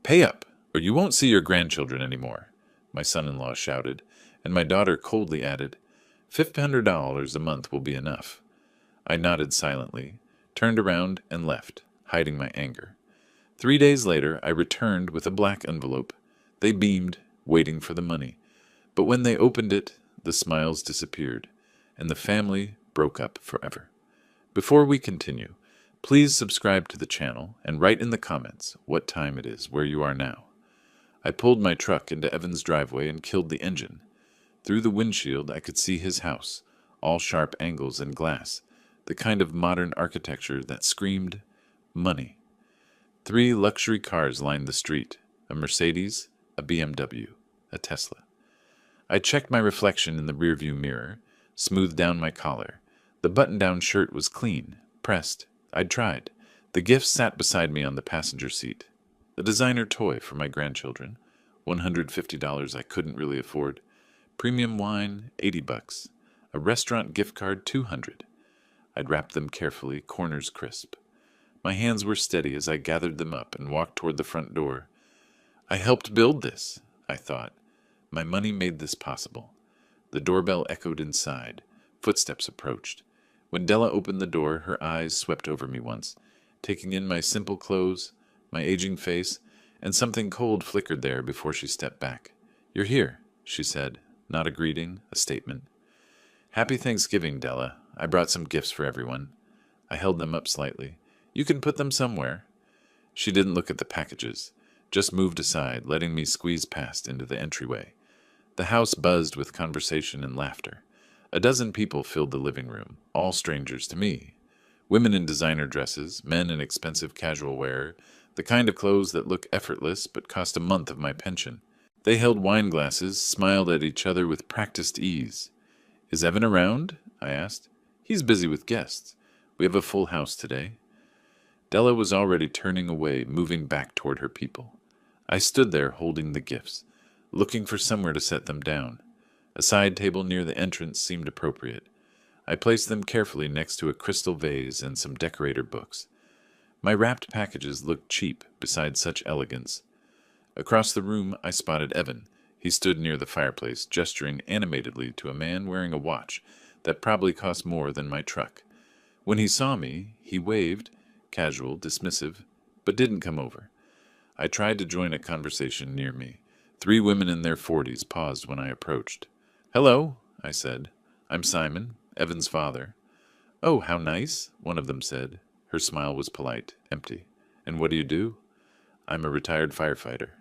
"Pay up, or you won't see your grandchildren anymore," my son-in-law shouted, and my daughter coldly added, "$500 a month will be enough." I nodded silently, turned around, and left, hiding my anger. 3 days later, I returned with a black envelope. They beamed, waiting for the money. But when they opened it, the smiles disappeared, and the family broke up forever. Before we continue, please subscribe to the channel and write in the comments what time it is where you are now. I pulled my truck into Evan's driveway and killed the engine. Through the windshield, I could see his house, all sharp angles and glass, the kind of modern architecture that screamed money. 3 luxury cars lined the street, a Mercedes, a BMW, a Tesla. I checked my reflection in the rearview mirror, smoothed down my collar. The button-down shirt was clean, pressed. I'd tried. The gifts sat beside me on the passenger seat. A designer toy for my grandchildren, $150 I couldn't really afford. Premium wine, $80. A restaurant gift card, $200. I'd wrapped them carefully, corners crisp. My hands were steady as I gathered them up and walked toward the front door. I helped build this, I thought. My money made this possible. The doorbell echoed inside. Footsteps approached. When Della opened the door, her eyes swept over me once, taking in my simple clothes, my aging face, and something cold flickered there before she stepped back. "You're here," she said, not a greeting, a statement. "Happy Thanksgiving, Della. I brought some gifts for everyone." I held them up slightly. "You can put them somewhere." She didn't look at the packages, just moved aside, letting me squeeze past into the entryway. The house buzzed with conversation and laughter. A dozen people filled the living room, all strangers to me. Women in designer dresses, men in expensive casual wear, the kind of clothes that look effortless but cost a month of my pension. They held wine glasses, smiled at each other with practiced ease. "Is Evan around?" I asked. "He's busy with guests. We have a full house today." Della was already turning away, moving back toward her people. I stood there holding the gifts, looking for somewhere to set them down. A side table near the entrance seemed appropriate. I placed them carefully next to a crystal vase and some decorator books. My wrapped packages looked cheap beside such elegance. Across the room, I spotted Evan. He stood near the fireplace, gesturing animatedly to a man wearing a watch that probably cost more than my truck. When he saw me, he waved, casual, dismissive, but didn't come over. I tried to join a conversation near me. 3 women in their 40s paused when I approached. "Hello," I said. "I'm Simon, Evan's father." "Oh, how nice," one of them said. Her smile was polite, empty. "And what do you do?" "I'm a retired firefighter."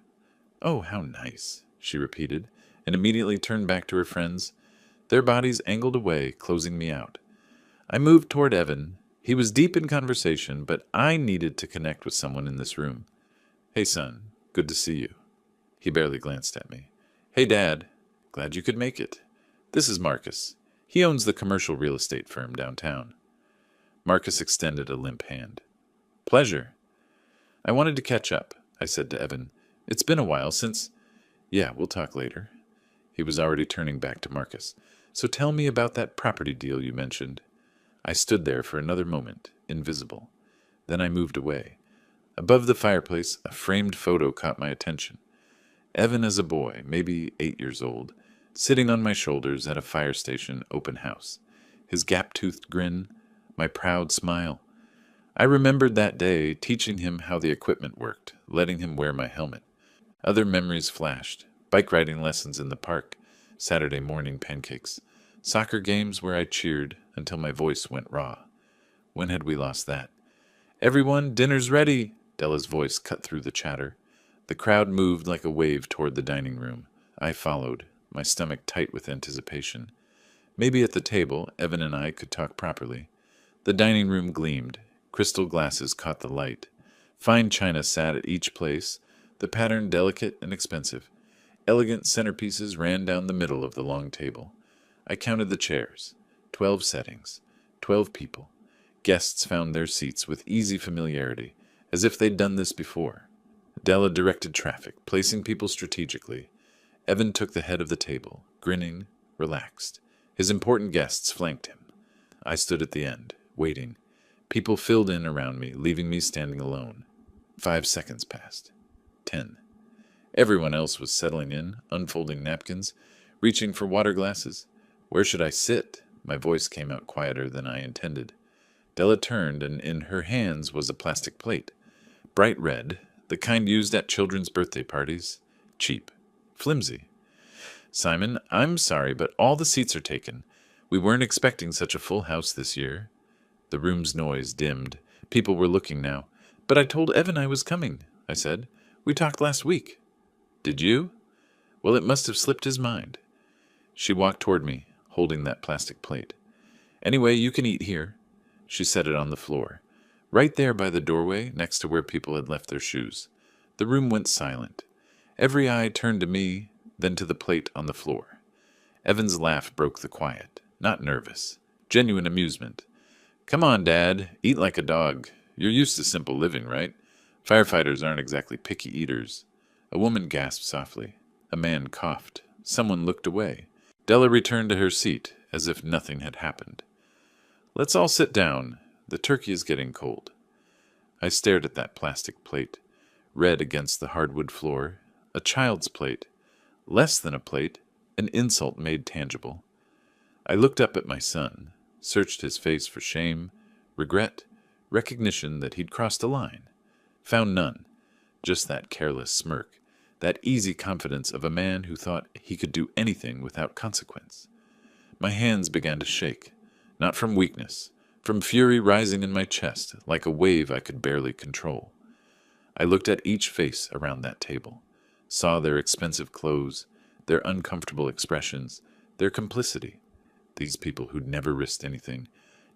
"Oh, how nice," she repeated, and immediately turned back to her friends. Their bodies angled away, closing me out. I moved toward Evan. He was deep in conversation, but I needed to connect with someone in this room. "Hey, son. Good to see you." He barely glanced at me. "Hey, Dad. Glad you could make it. This is Marcus. He owns the commercial real estate firm downtown." Marcus extended a limp hand. "Pleasure. I wanted to catch up," I said to Evan. "It's been a while since—" "Yeah, we'll talk later." He was already turning back to Marcus. "So tell me about that property deal you mentioned." I stood there for another moment, invisible. Then I moved away. Above the fireplace, a framed photo caught my attention. Evan as a boy, maybe 8 years old, sitting on my shoulders at a fire station open house. His gap-toothed grin, my proud smile. I remembered that day teaching him how the equipment worked, letting him wear my helmet. Other memories flashed. Bike riding lessons in the park, Saturday morning pancakes, soccer games where I cheered until my voice went raw. When had we lost that? "Everyone, dinner's ready!" Della's voice cut through the chatter. The crowd moved like a wave toward the dining room. I followed, my stomach tight with anticipation. Maybe at the table, Evan and I could talk properly. The dining room gleamed. Crystal glasses caught the light. Fine china sat at each place, the pattern delicate and expensive. Elegant centerpieces ran down the middle of the long table. I counted the chairs. 12 settings. 12 people. Guests found their seats with easy familiarity, as if they'd done this before. Della directed traffic, placing people strategically. Evan took the head of the table, grinning, relaxed. His important guests flanked him. I stood at the end, waiting. People filled in around me, leaving me standing alone. 5 seconds passed. 10. Everyone else was settling in, unfolding napkins, reaching for water glasses. Where should I sit? My voice came out quieter than I intended. Della turned, and in her hands was a plastic plate. Bright red, the kind used at children's birthday parties. Cheap. Flimsy. Simon, I'm sorry, but all the seats are taken. We weren't expecting such a full house this year. The room's noise dimmed. People were looking now. But I told Evan I was coming, I said. We talked last week. Did you? Well, it must have slipped his mind. She walked toward me, holding that plastic plate. Anyway, you can eat here. She set it on the floor, right there by the doorway next to where people had left their shoes. The room went silent. Every eye turned to me, then to the plate on the floor. Evan's laugh broke the quiet, not nervous, genuine amusement. Come on, Dad, eat like a dog. You're used to simple living, right? Firefighters aren't exactly picky eaters. A woman gasped softly. A man coughed. Someone looked away. Della returned to her seat, as if nothing had happened. Let's all sit down. The turkey is getting cold. I stared at that plastic plate, red against the hardwood floor, a child's plate, less than a plate, an insult made tangible. I looked up at my son, searched his face for shame, regret, recognition that he'd crossed a line. Found none, just that careless smirk, that easy confidence of a man who thought he could do anything without consequence. My hands began to shake, not from weakness, from fury rising in my chest like a wave I could barely control. I looked at each face around that table, saw their expensive clothes, their uncomfortable expressions, their complicity. These people who'd never risked anything,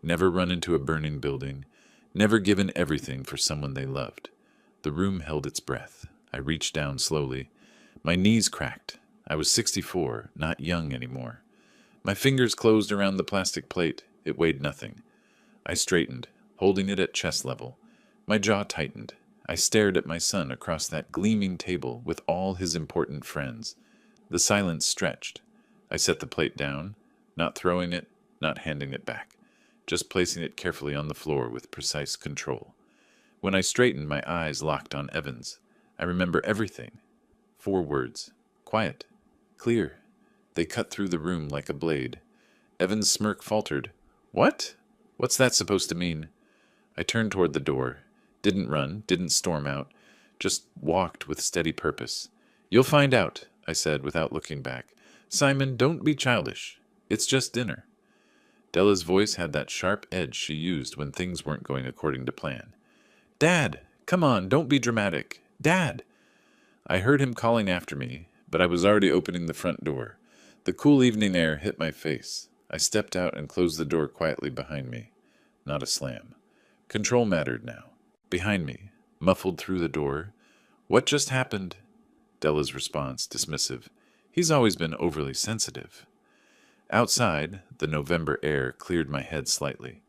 never run into a burning building, never given everything for someone they loved. The room held its breath. I reached down slowly. My knees cracked. I was 64, not young anymore. My fingers closed around the plastic plate. It weighed nothing. I straightened, holding it at chest level. My jaw tightened. I stared at my son across that gleaming table with all his important friends. The silence stretched. I set the plate down, not throwing it, not handing it back, just placing it carefully on the floor with precise control. When I straightened, my eyes locked on Evan's. I remember everything. 4 words. Quiet. Clear. They cut through the room like a blade. Evan's smirk faltered. What? What's that supposed to mean? I turned toward the door. Didn't run, didn't storm out. Just walked with steady purpose. You'll find out, I said without looking back. Simon, don't be childish. It's just dinner. Della's voice had that sharp edge she used when things weren't going according to plan. Dad, come on, don't be dramatic. Dad! I heard him calling after me, but I was already opening the front door. The cool evening air hit my face. I stepped out and closed the door quietly behind me. Not a slam. Control mattered now. Behind me, muffled through the door. What just happened? Della's response, dismissive. He's always been overly sensitive. Outside, the November air cleared my head slightly.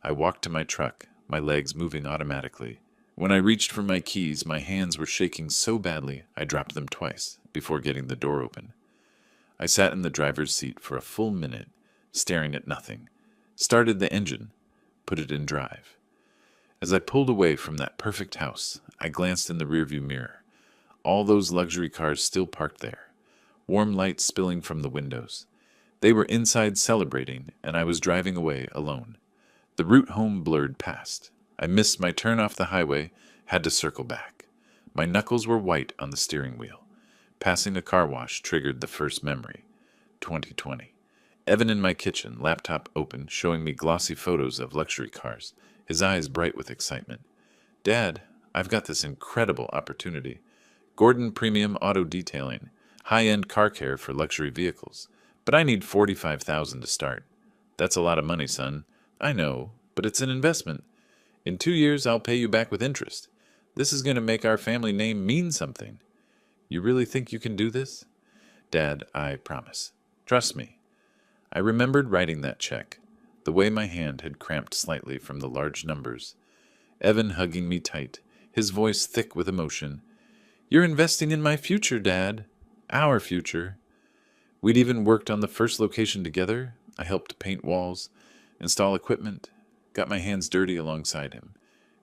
I walked to my truck, my legs moving automatically. When I reached for my keys, my hands were shaking so badly I dropped them twice before getting the door open. I sat in the driver's seat for a full minute, staring at nothing. Started the engine, put it in drive. As I pulled away from that perfect house, I glanced in the rearview mirror. All those luxury cars still parked there, warm light spilling from the windows. They were inside celebrating, and I was driving away alone. The route home blurred past. I missed my turn off the highway, had to circle back. My knuckles were white on the steering wheel. Passing a car wash triggered the first memory. 2020. Evan in my kitchen, laptop open, showing me glossy photos of luxury cars, his eyes bright with excitement. Dad, I've got this incredible opportunity. Gordon Premium Auto Detailing, high-end car care for luxury vehicles. But I need $45,000 to start. That's a lot of money, son. I know, but it's an investment. In 2 years, I'll pay you back with interest. This is going to make our family name mean something. You really think you can do this? Dad, I promise. Trust me. I remembered writing that check, the way my hand had cramped slightly from the large numbers. Evan hugging me tight, his voice thick with emotion. You're investing in my future, Dad. Our future. We'd even worked on the first location together. I helped paint walls, install equipment, got my hands dirty alongside him.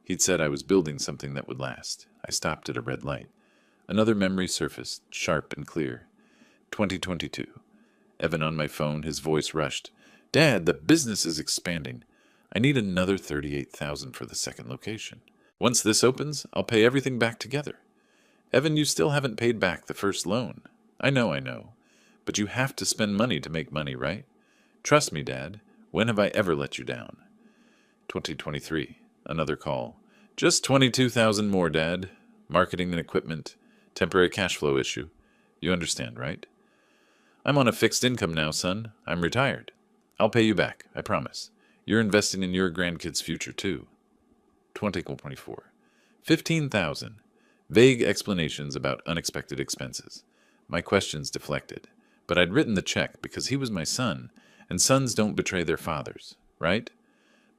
He'd said I was building something that would last. I stopped at a red light. Another memory surfaced, sharp and clear. 2022. Evan on my phone, his voice rushed. Dad, the business is expanding. I need another $38,000 for the second location. Once this opens, I'll pay everything back together. Evan, you still haven't paid back the first loan. I know. But you have to spend money to make money, right? Trust me, Dad. When have I ever let you down? 2023. Another call. Just $22,000 more, Dad. Marketing and equipment. Temporary cash flow issue. You understand, right? I'm on a fixed income now, son. I'm retired. I'll pay you back, I promise. You're investing in your grandkids' future, too. 2024. 15,000. Vague explanations about unexpected expenses. My questions deflected. But I'd written the check because he was my son, and sons don't betray their fathers, right?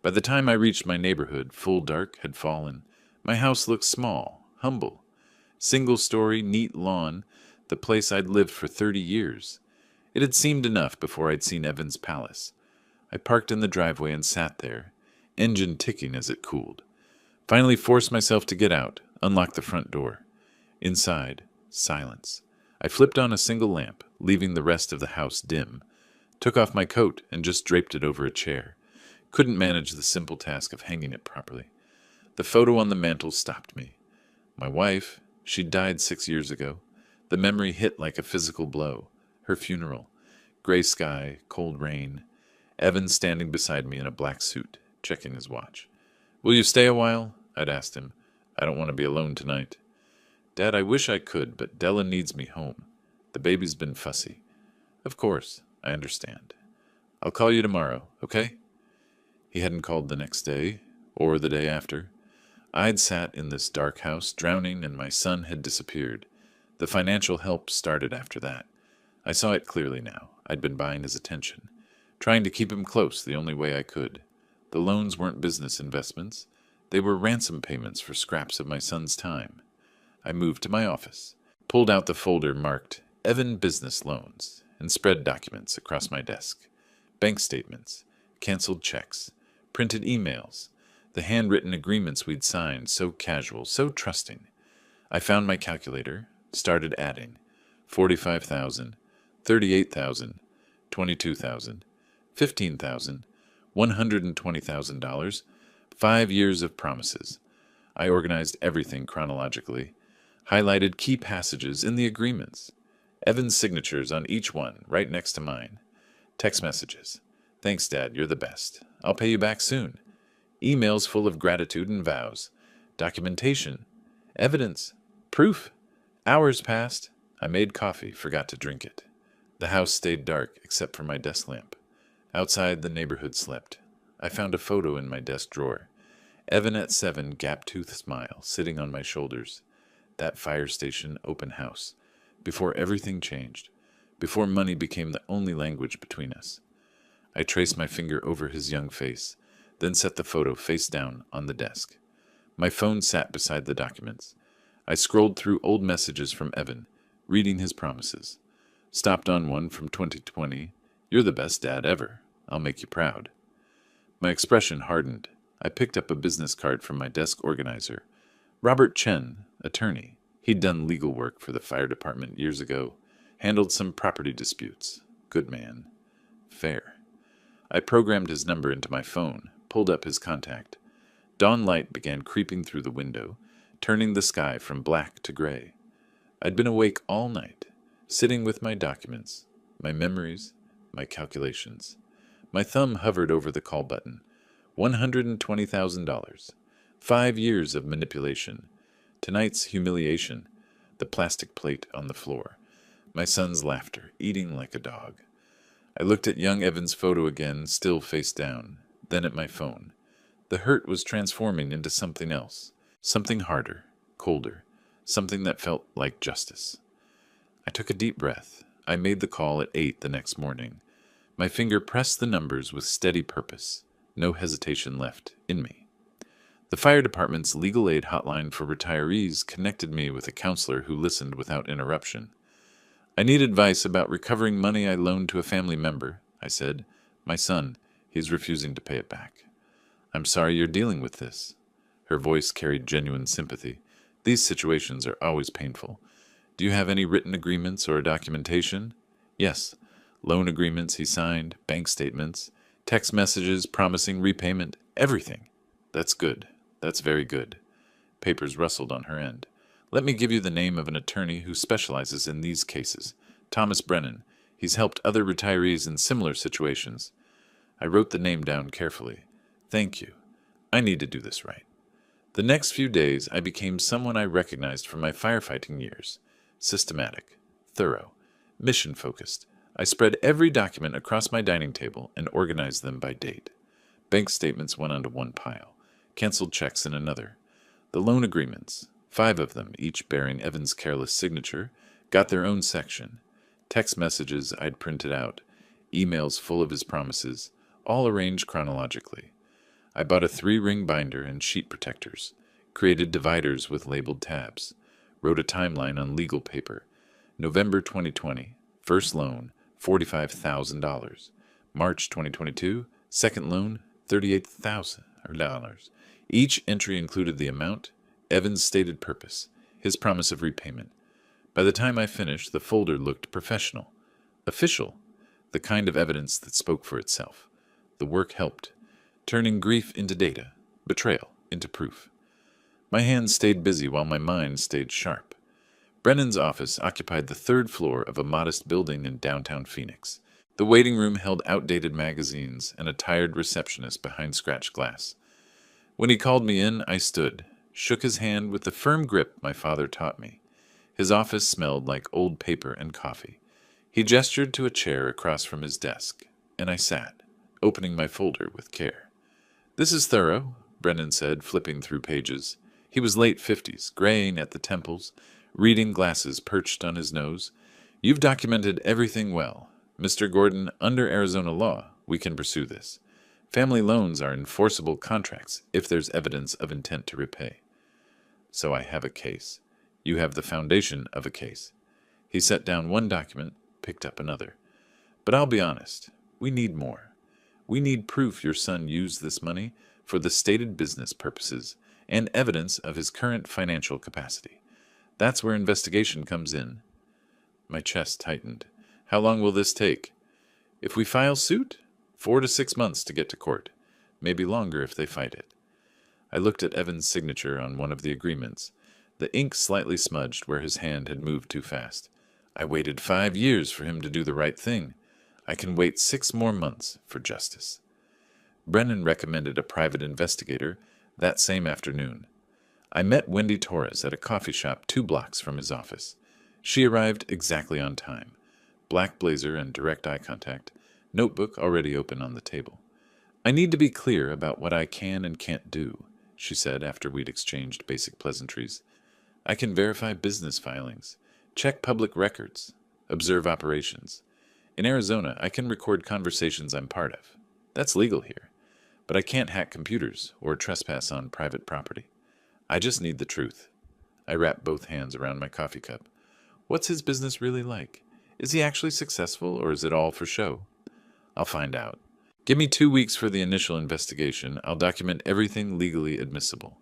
By the time I reached my neighborhood, full dark had fallen. My house looked small, humble. Single-story, neat lawn, the place I'd lived for 30 years. It had seemed enough before I'd seen Evan's palace. I parked in the driveway and sat there, engine ticking as it cooled. Finally forced myself to get out, unlock the front door. Inside, silence. I flipped on a single lamp, leaving the rest of the house dim. Took off my coat and just draped it over a chair. Couldn't manage the simple task of hanging it properly. The photo on the mantel stopped me. My wife, she'd died 6 years ago. The memory hit like a physical blow. Her funeral. Gray sky, cold rain. Evan standing beside me in a black suit, checking his watch. Will you stay a while? I'd asked him. I don't want to be alone tonight. Dad, I wish I could, but Della needs me home. The baby's been fussy. Of course, I understand. I'll call you tomorrow, okay? He hadn't called the next day, or the day after. I'd sat in this dark house, drowning, and my son had disappeared. The financial help started after that. I saw it clearly now. I'd been buying his attention, trying to keep him close the only way I could. The loans weren't business investments. They were ransom payments for scraps of my son's time. I moved to my office, pulled out the folder marked Evan Business Loans, and spread documents across my desk. Bank statements, canceled checks, printed emails, the handwritten agreements we'd signed, so casual, so trusting. I found my calculator, started adding. 45,000, 38,000, 22,000, 15,000, $120,000, 5 years of promises. I organized everything chronologically, highlighted key passages in the agreements, Evan's signatures on each one, right next to mine. Text messages. Thanks, Dad, you're the best. I'll pay you back soon. Emails full of gratitude and vows. Documentation. Evidence. Proof. Hours passed. I made coffee, forgot to drink it. The house stayed dark, except for my desk lamp. Outside, the neighborhood slept. I found a photo in my desk drawer. Evan at 7, gap-toothed smile, sitting on my shoulders. That fire station open house. Before everything changed. Before money became the only language between us. I traced my finger over his young face, then set the photo face down on the desk. My phone sat beside the documents. I scrolled through old messages from Evan, reading his promises. Stopped on one from 2020. You're the best dad ever. I'll make you proud. My expression hardened. I picked up a business card from my desk organizer. Robert Chen, attorney. He'd done legal work for the fire department years ago. Handled some property disputes. Good man. Fair. I programmed his number into my phone, pulled up his contact. Dawn light began creeping through the window, turning the sky from black to gray. I'd been awake all night, sitting with my documents, my memories, my calculations. My thumb hovered over the call button. $120,000. 5 years of manipulation. Tonight's humiliation. The plastic plate on the floor. My son's laughter, eating like a dog. I looked at young Evan's photo again, still face down, then at my phone. The hurt was transforming into something else. Something harder, colder. Something that felt like justice. I took a deep breath. I made the call at 8 the next morning. My finger pressed the numbers with steady purpose. No hesitation left in me. The fire department's legal aid hotline for retirees connected me with a counselor who listened without interruption. I need advice about recovering money I loaned to a family member, I said. My son, he's refusing to pay it back. I'm sorry you're dealing with this. Her voice carried genuine sympathy. These situations are always painful. Do you have any written agreements or documentation? Yes. Loan agreements he signed, bank statements, text messages promising repayment, everything. That's good. That's very good. Papers rustled on her end. Let me give you the name of an attorney who specializes in these cases. Thomas Brennan. He's helped other retirees in similar situations. I wrote the name down carefully. Thank you. I need to do this right. The next few days, I became someone I recognized from my firefighting years. Systematic, thorough, mission-focused. I spread every document across my dining table and organized them by date. Bank statements went onto one pile, canceled checks in another. The loan agreements, 5 of them, each bearing Evan's careless signature, got their own section. Text messages I'd printed out, emails full of his promises, all arranged chronologically. I bought a 3-ring binder and sheet protectors, created dividers with labeled tabs, wrote a timeline on legal paper. November 2020, first loan, $45,000. March 2022, second loan, $38,000. Each entry included the amount, Evan's stated purpose, his promise of repayment. By the time I finished, the folder looked professional, official, the kind of evidence that spoke for itself. The work helped, turning grief into data, betrayal into proof. My hands stayed busy while my mind stayed sharp. Brennan's office occupied the 3rd floor of a modest building in downtown Phoenix. The waiting room held outdated magazines and a tired receptionist behind scratched glass. When he called me in, I stood, shook his hand with the firm grip my father taught me. His office smelled like old paper and coffee. He gestured to a chair across from his desk, and I sat, opening my folder with care. This is thorough, Brennan said, flipping through pages. He was late 50s, graying at the temples, reading glasses perched on his nose. You've documented everything well. Mr. Gordon, under Arizona law, we can pursue this. Family loans are enforceable contracts if there's evidence of intent to repay. So I have a case. You have the foundation of a case. He set down one document, picked up another. But I'll be honest, we need more. We need proof your son used this money for the stated business purposes and evidence of his current financial capacity. That's where investigation comes in. My chest tightened. How long will this take? If we file suit, 4 to 6 months to get to court. Maybe longer if they fight it. I looked at Evan's signature on one of the agreements. The ink slightly smudged where his hand had moved too fast. I waited 5 years for him to do the right thing. I can wait 6 more months for justice. Brennan recommended a private investigator that same afternoon. I met Wendy Torres at a coffee shop 2 blocks from his office. She arrived exactly on time. Black blazer and direct eye contact, notebook already open on the table. I need to be clear about what I can and can't do, she said after we'd exchanged basic pleasantries. I can verify business filings, check public records, observe operations. In Arizona, I can record conversations I'm part of. That's legal here. But I can't hack computers or trespass on private property. I just need the truth. I wrapped both hands around my coffee cup. What's his business really like? Is he actually successful, or is it all for show? I'll find out. Give me 2 weeks for the initial investigation. I'll document everything legally admissible.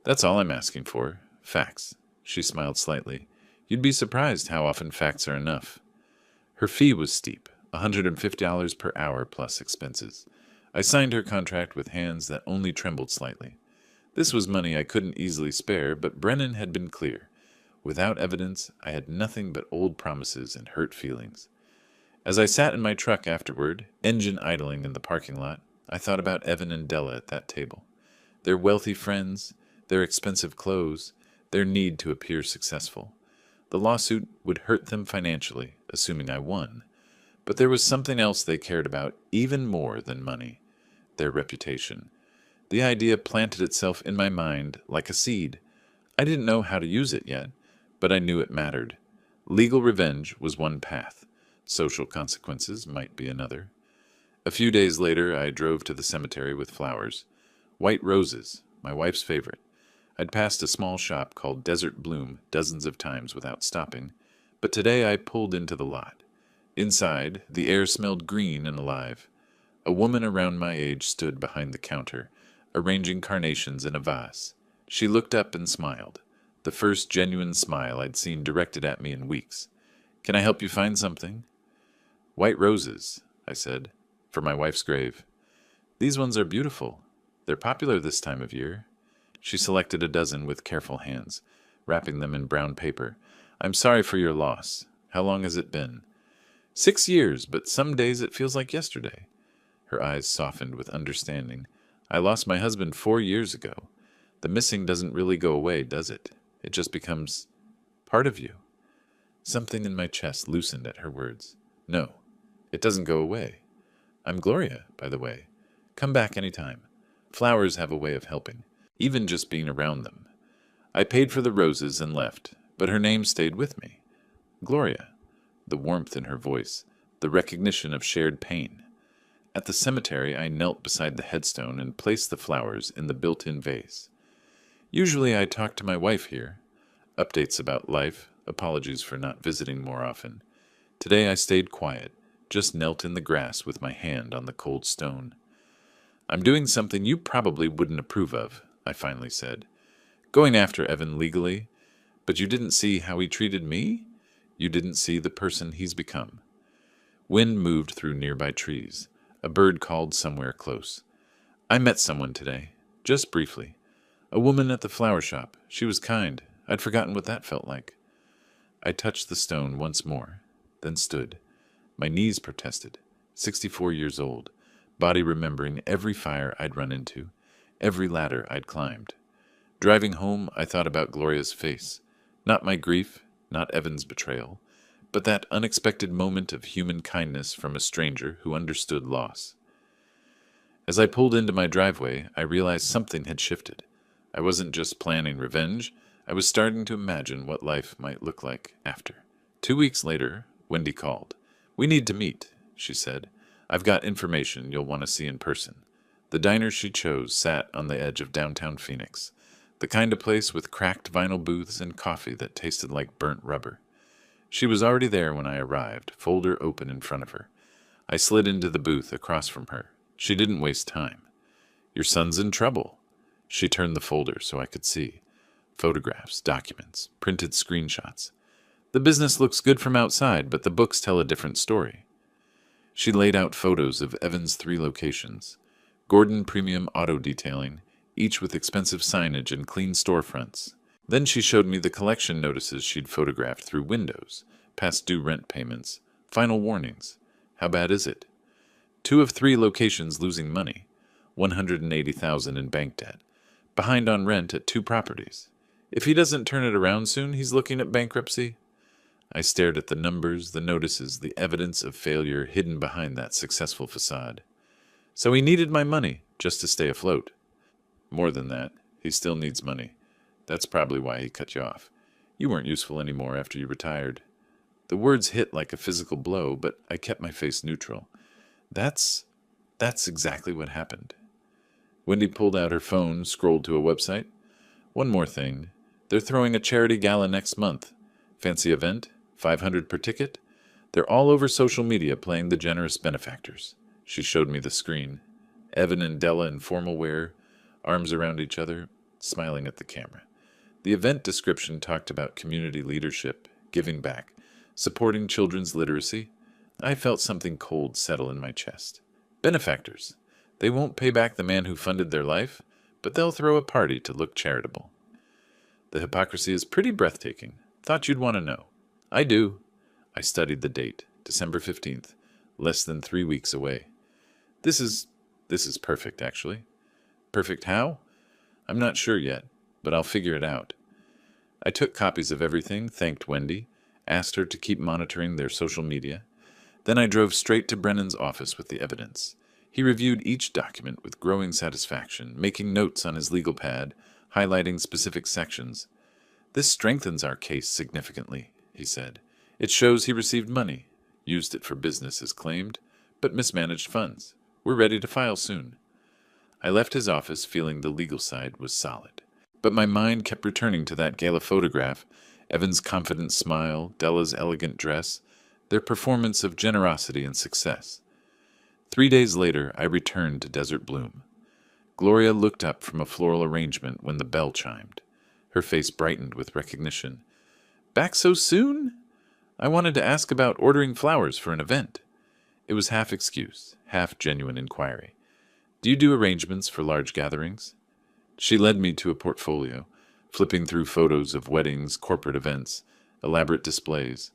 That's all I'm asking for. Facts. She smiled slightly. You'd be surprised how often facts are enough. Her fee was steep, $150 per hour plus expenses. I signed her contract with hands that only trembled slightly. This was money I couldn't easily spare, but Brennan had been clear. Without evidence, I had nothing but old promises and hurt feelings. As I sat in my truck afterward, engine idling in the parking lot, I thought about Evan and Della at that table. Their wealthy friends, their expensive clothes, their need to appear successful. The lawsuit would hurt them financially, assuming I won. But there was something else they cared about even more than money. Their reputation. The idea planted itself in my mind like a seed. I didn't know how to use it yet, but I knew it mattered. Legal revenge was one path. Social consequences might be another. A few days later, I drove to the cemetery with flowers. White roses, my wife's favorite. I'd passed a small shop called Desert Bloom dozens of times without stopping, but today I pulled into the lot. Inside, the air smelled green and alive. A woman around my age stood behind the counter, arranging carnations in a vase. She looked up and smiled. the first genuine smile I'd seen directed at me in weeks. "Can I help you find something?" "White roses," I said, "for my wife's grave." "These ones are beautiful. They're popular this time of year." She selected a dozen with careful hands, wrapping them in brown paper. "I'm sorry for your loss. How long has it been?" 6 years, but some days it feels like yesterday." Her eyes softened with understanding. "I lost my husband 4 years ago. The missing doesn't really go away, does it? It just becomes part of you." Something in my chest loosened at her words. "No, it doesn't go away. I'm Gloria, by the way. Come back any time. Flowers have a way of helping, even just being around them." I paid for the roses and left, but her name stayed with me. Gloria. The warmth in her voice, the recognition of shared pain. At the cemetery, I knelt beside the headstone and placed the flowers in the built-in vase. Usually I talk to my wife here. Updates about life, apologies for not visiting more often. Today I stayed quiet, just knelt in the grass with my hand on the cold stone. "I'm doing something you probably wouldn't approve of," I finally said. "Going after Evan legally, but you didn't see how he treated me? You didn't see the person he's become." Wind moved through nearby trees. A bird called somewhere close. "I met someone today, just briefly. A woman at the flower shop. She was kind. I'd forgotten what that felt like." I touched the stone once more, then stood. My knees protested. 64 years old, body remembering every fire I'd run into, every ladder I'd climbed. Driving home, I thought about Gloria's face. Not my grief, not Evan's betrayal, but that unexpected moment of human kindness from a stranger who understood loss. As I pulled into my driveway, I realized something had shifted. I wasn't just planning revenge, I was starting to imagine what life might look like after. 2 weeks later, Wendy called. "We need to meet," she said. "I've got information you'll want to see in person." The diner she chose sat on the edge of downtown Phoenix, the kind of place with cracked vinyl booths and coffee that tasted like burnt rubber. She was already there when I arrived, folder open in front of her. I slid into the booth across from her. She didn't waste time. "Your son's in trouble." She turned the folder so I could see. Photographs, documents, printed screenshots. "The business looks good from outside, but the books tell a different story." She laid out photos of Evan's 3 locations. Gordon Premium Auto Detailing, each with expensive signage and clean storefronts. Then she showed me the collection notices she'd photographed through windows, past due rent payments, final warnings. How bad is it? 2 of 3 locations losing money, $180,000 in bank debt, behind on rent at 2 properties. If he doesn't turn it around soon, he's looking at bankruptcy. I stared at the numbers, the notices, the evidence of failure hidden behind that successful facade. So he needed my money just to stay afloat. More than that, he still needs money. That's probably why he cut you off. You weren't useful anymore after you retired. The words hit like a physical blow, but I kept my face neutral. That's exactly what happened. Wendy pulled out her phone, scrolled to a website. "One more thing. They're throwing a charity gala next month. Fancy event? $500 per ticket? They're all over social media playing the generous benefactors." She showed me the screen. Evan and Della in formal wear, arms around each other, smiling at the camera. The event description talked about community leadership, giving back, supporting children's literacy. I felt something cold settle in my chest. Benefactors. They won't pay back the man who funded their life, but they'll throw a party to look charitable. The hypocrisy is pretty breathtaking. Thought you'd want to know. I do. I studied the date, December 15th, less than 3 weeks away. This is perfect, actually. Perfect how? I'm not sure yet, but I'll figure it out. I took copies of everything, thanked Wendy, asked her to keep monitoring their social media. Then I drove straight to Brennan's office with the evidence. He reviewed each document with growing satisfaction, making notes on his legal pad, highlighting specific sections. "This strengthens our case significantly," he said. "It shows he received money, used it for business as claimed, but mismanaged funds. We're ready to file soon." I left his office feeling the legal side was solid. But my mind kept returning to that gala photograph, Evan's confident smile, Della's elegant dress, their performance of generosity and success. 3 days later, I returned to Desert Bloom. Gloria looked up from a floral arrangement when the bell chimed. Her face brightened with recognition. Back so soon? I wanted to ask about ordering flowers for an event. It was half excuse, half genuine inquiry. Do you do arrangements for large gatherings? She led me to a portfolio, flipping through photos of weddings, corporate events, elaborate displays.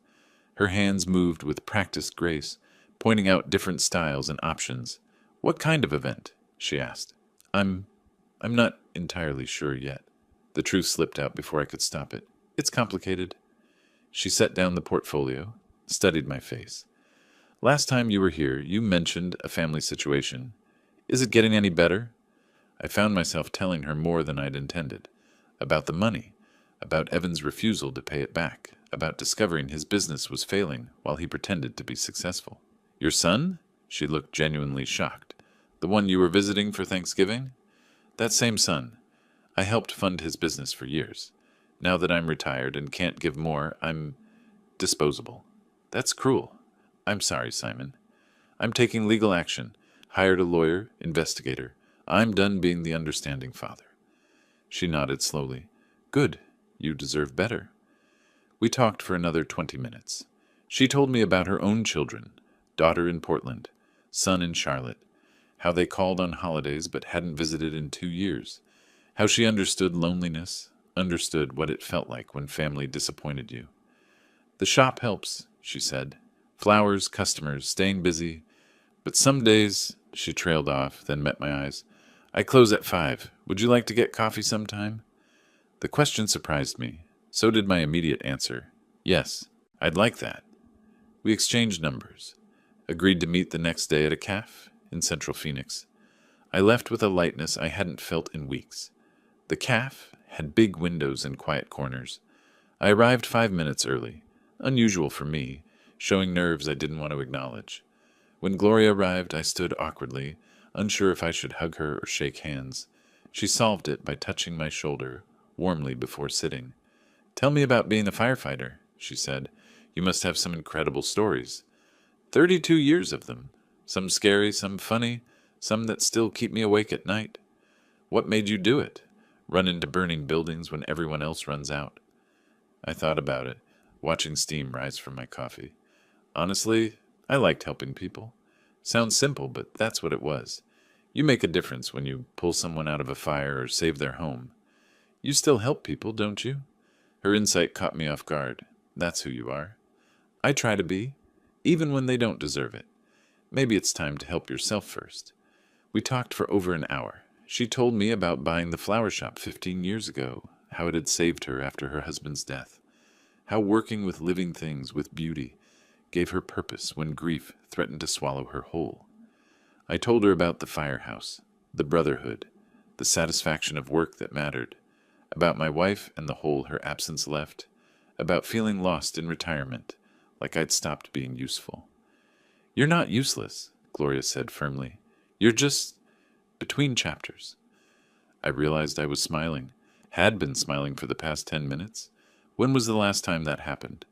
Her hands moved with practiced grace, pointing out different styles and options. What kind of event? She asked. I'm not entirely sure yet. The truth slipped out before I could stop it. It's complicated. She set down the portfolio, studied my face. Last time you were here, you mentioned a family situation. Is it getting any better? I found myself telling her more than I'd intended. About the money, about Evan's refusal to pay it back, about discovering his business was failing while he pretended to be successful. Your son? She looked genuinely shocked. The one you were visiting for Thanksgiving? That same son. I helped fund his business for years. Now that I'm retired and can't give more, I'm disposable. That's cruel. I'm sorry, Simon. I'm taking legal action. Hired a lawyer, investigator. I'm done being the understanding father. She nodded slowly. Good. You deserve better. We talked for another 20 minutes. She told me about her own children, daughter in Portland, son in Charlotte, how they called on holidays but hadn't visited in 2 years, how she understood loneliness, understood what it felt like when family disappointed you. The shop helps, she said. Flowers, customers, staying busy. But some days, she trailed off, then met my eyes. I close at 5. Would you like to get coffee sometime? The question surprised me. So did my immediate answer. Yes, I'd like that. We exchanged numbers. Agreed to meet the next day at a cafe in Central Phoenix. I left with a lightness I hadn't felt in weeks. The cafe had big windows and quiet corners. I arrived 5 minutes early, unusual for me, showing nerves I didn't want to acknowledge. When Gloria arrived, I stood awkwardly, unsure if I should hug her or shake hands. She solved it by touching my shoulder, warmly before sitting. Tell me about being a firefighter, she said. You must have some incredible stories. 32 years of them. Some scary, some funny, some that still keep me awake at night. What made you do it? Run into burning buildings when everyone else runs out? I thought about it, watching steam rise from my coffee. Honestly, I liked helping people. Sounds simple, but that's what it was. You make a difference when you pull someone out of a fire or save their home. You still help people, don't you? Her insight caught me off guard. That's who you are. I try to be, even when they don't deserve it. Maybe it's time to help yourself first. We talked for over an hour. She told me about buying the flower shop 15 years ago, how it had saved her after her husband's death, how working with living things with beauty gave her purpose when grief threatened to swallow her whole. I told her about the firehouse, the brotherhood, the satisfaction of work that mattered, about my wife and the hole her absence left, about feeling lost in retirement, like I'd stopped being useful. You're not useless, Gloria said firmly. You're just between chapters. I realized I was smiling, had been smiling for the past 10 minutes. When was the last time that happened?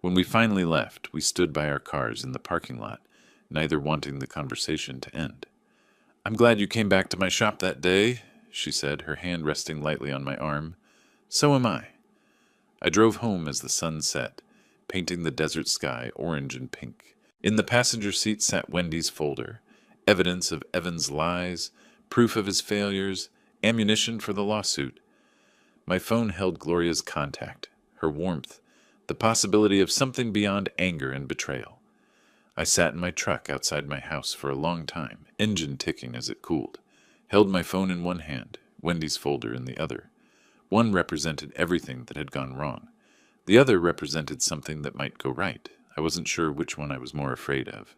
When we finally left, we stood by our cars in the parking lot, neither wanting the conversation to end. I'm glad you came back to my shop that day, she said, her hand resting lightly on my arm. So am I. I drove home as the sun set, painting the desert sky orange and pink. In the passenger seat sat Wendy's folder, evidence of Evan's lies, proof of his failures, ammunition for the lawsuit. My phone held Gloria's contact, her warmth, the possibility of something beyond anger and betrayal. I sat in my truck outside my house for a long time, engine ticking as it cooled, held my phone in one hand, Wendy's folder in the other. One represented everything that had gone wrong. The other represented something that might go right. I wasn't sure which one I was more afraid of.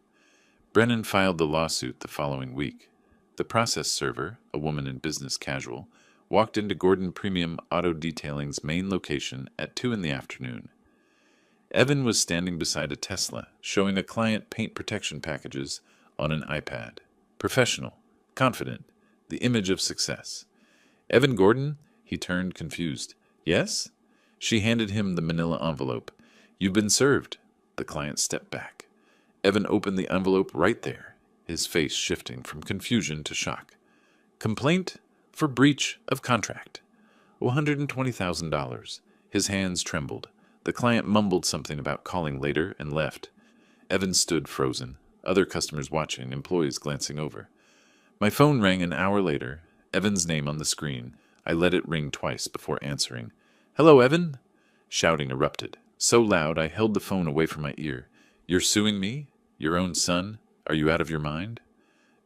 Brennan filed the lawsuit the following week. The process server, a woman in business casual, walked into Gordon Premium Auto Detailing's main location at 2 in the afternoon. Evan was standing beside a Tesla, showing a client paint protection packages on an iPad. Professional, confident, the image of success. Evan Gordon? He turned, confused. Yes? She handed him the manila envelope. You've been served. The client stepped back. Evan opened the envelope right there, his face shifting from confusion to shock. Complaint for breach of contract. $120,000. His hands trembled. The client mumbled something about calling later and left. Evan stood frozen, other customers watching, employees glancing over. My phone rang an hour later, Evan's name on the screen. I let it ring twice before answering. "Hello, Evan?" Shouting erupted, so loud I held the phone away from my ear. "You're suing me? Your own son? Are you out of your mind?"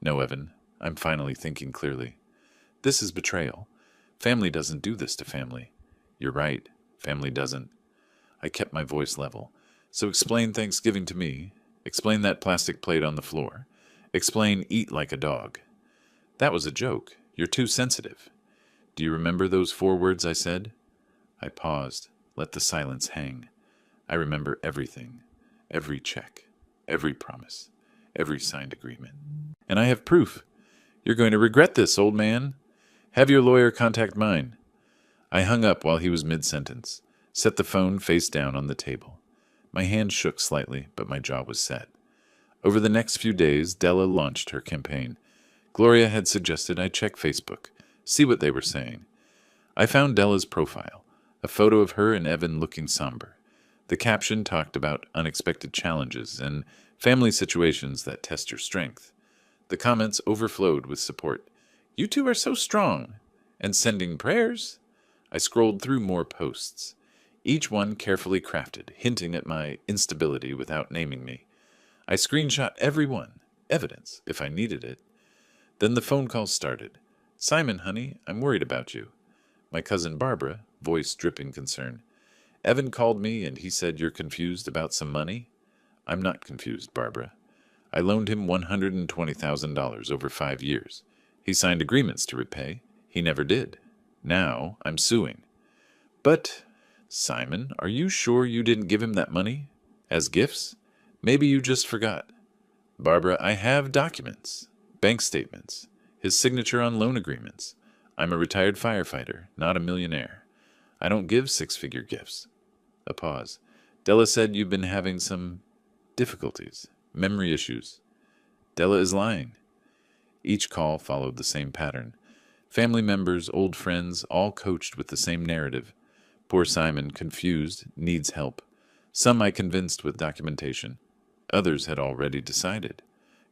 "No, Evan. I'm finally thinking clearly. This is betrayal. Family doesn't do this to family." "You're right. Family doesn't." I kept my voice level. "So explain Thanksgiving to me. Explain that plastic plate on the floor. Explain eat like a dog." "That was a joke. You're too sensitive." "Do you remember those 4 words I said?" I paused, let the silence hang. I remember everything. Every check. Every promise. Every signed agreement. "And I have proof. You're going to regret this, old man. Have your lawyer contact mine." I hung up while he was mid-sentence, set the phone face down on the table. My hand shook slightly, but my jaw was set. Over the next few days, Della launched her campaign. Gloria had suggested I check Facebook, see what they were saying. I found Della's profile, a photo of her and Evan looking somber. The caption talked about unexpected challenges and family situations that test your strength. The comments overflowed with support. "You two are so strong," and "sending prayers." I scrolled through more posts, each one carefully crafted, hinting at my instability without naming me. I screenshot every one, evidence, if I needed it. Then the phone calls started. "Simon, honey, I'm worried about you." My cousin Barbara, voice dripping concern. "Evan called me and he said you're confused about some money." "I'm not confused, Barbara. I loaned him $120,000 over 5 years. He signed agreements to repay. He never did. Now I'm suing." "But, Simon, are you sure you didn't give him that money? As gifts? Maybe you just forgot." "Barbara, I have documents. Bank statements. His signature on loan agreements. I'm a retired firefighter, not a millionaire. I don't give 6-figure gifts." A pause. "Della said you've been having some difficulties, memory issues." "Della is lying." Each call followed the same pattern. Family members, old friends, all coached with the same narrative. Poor Simon, confused, needs help. Some I convinced with documentation. Others had already decided.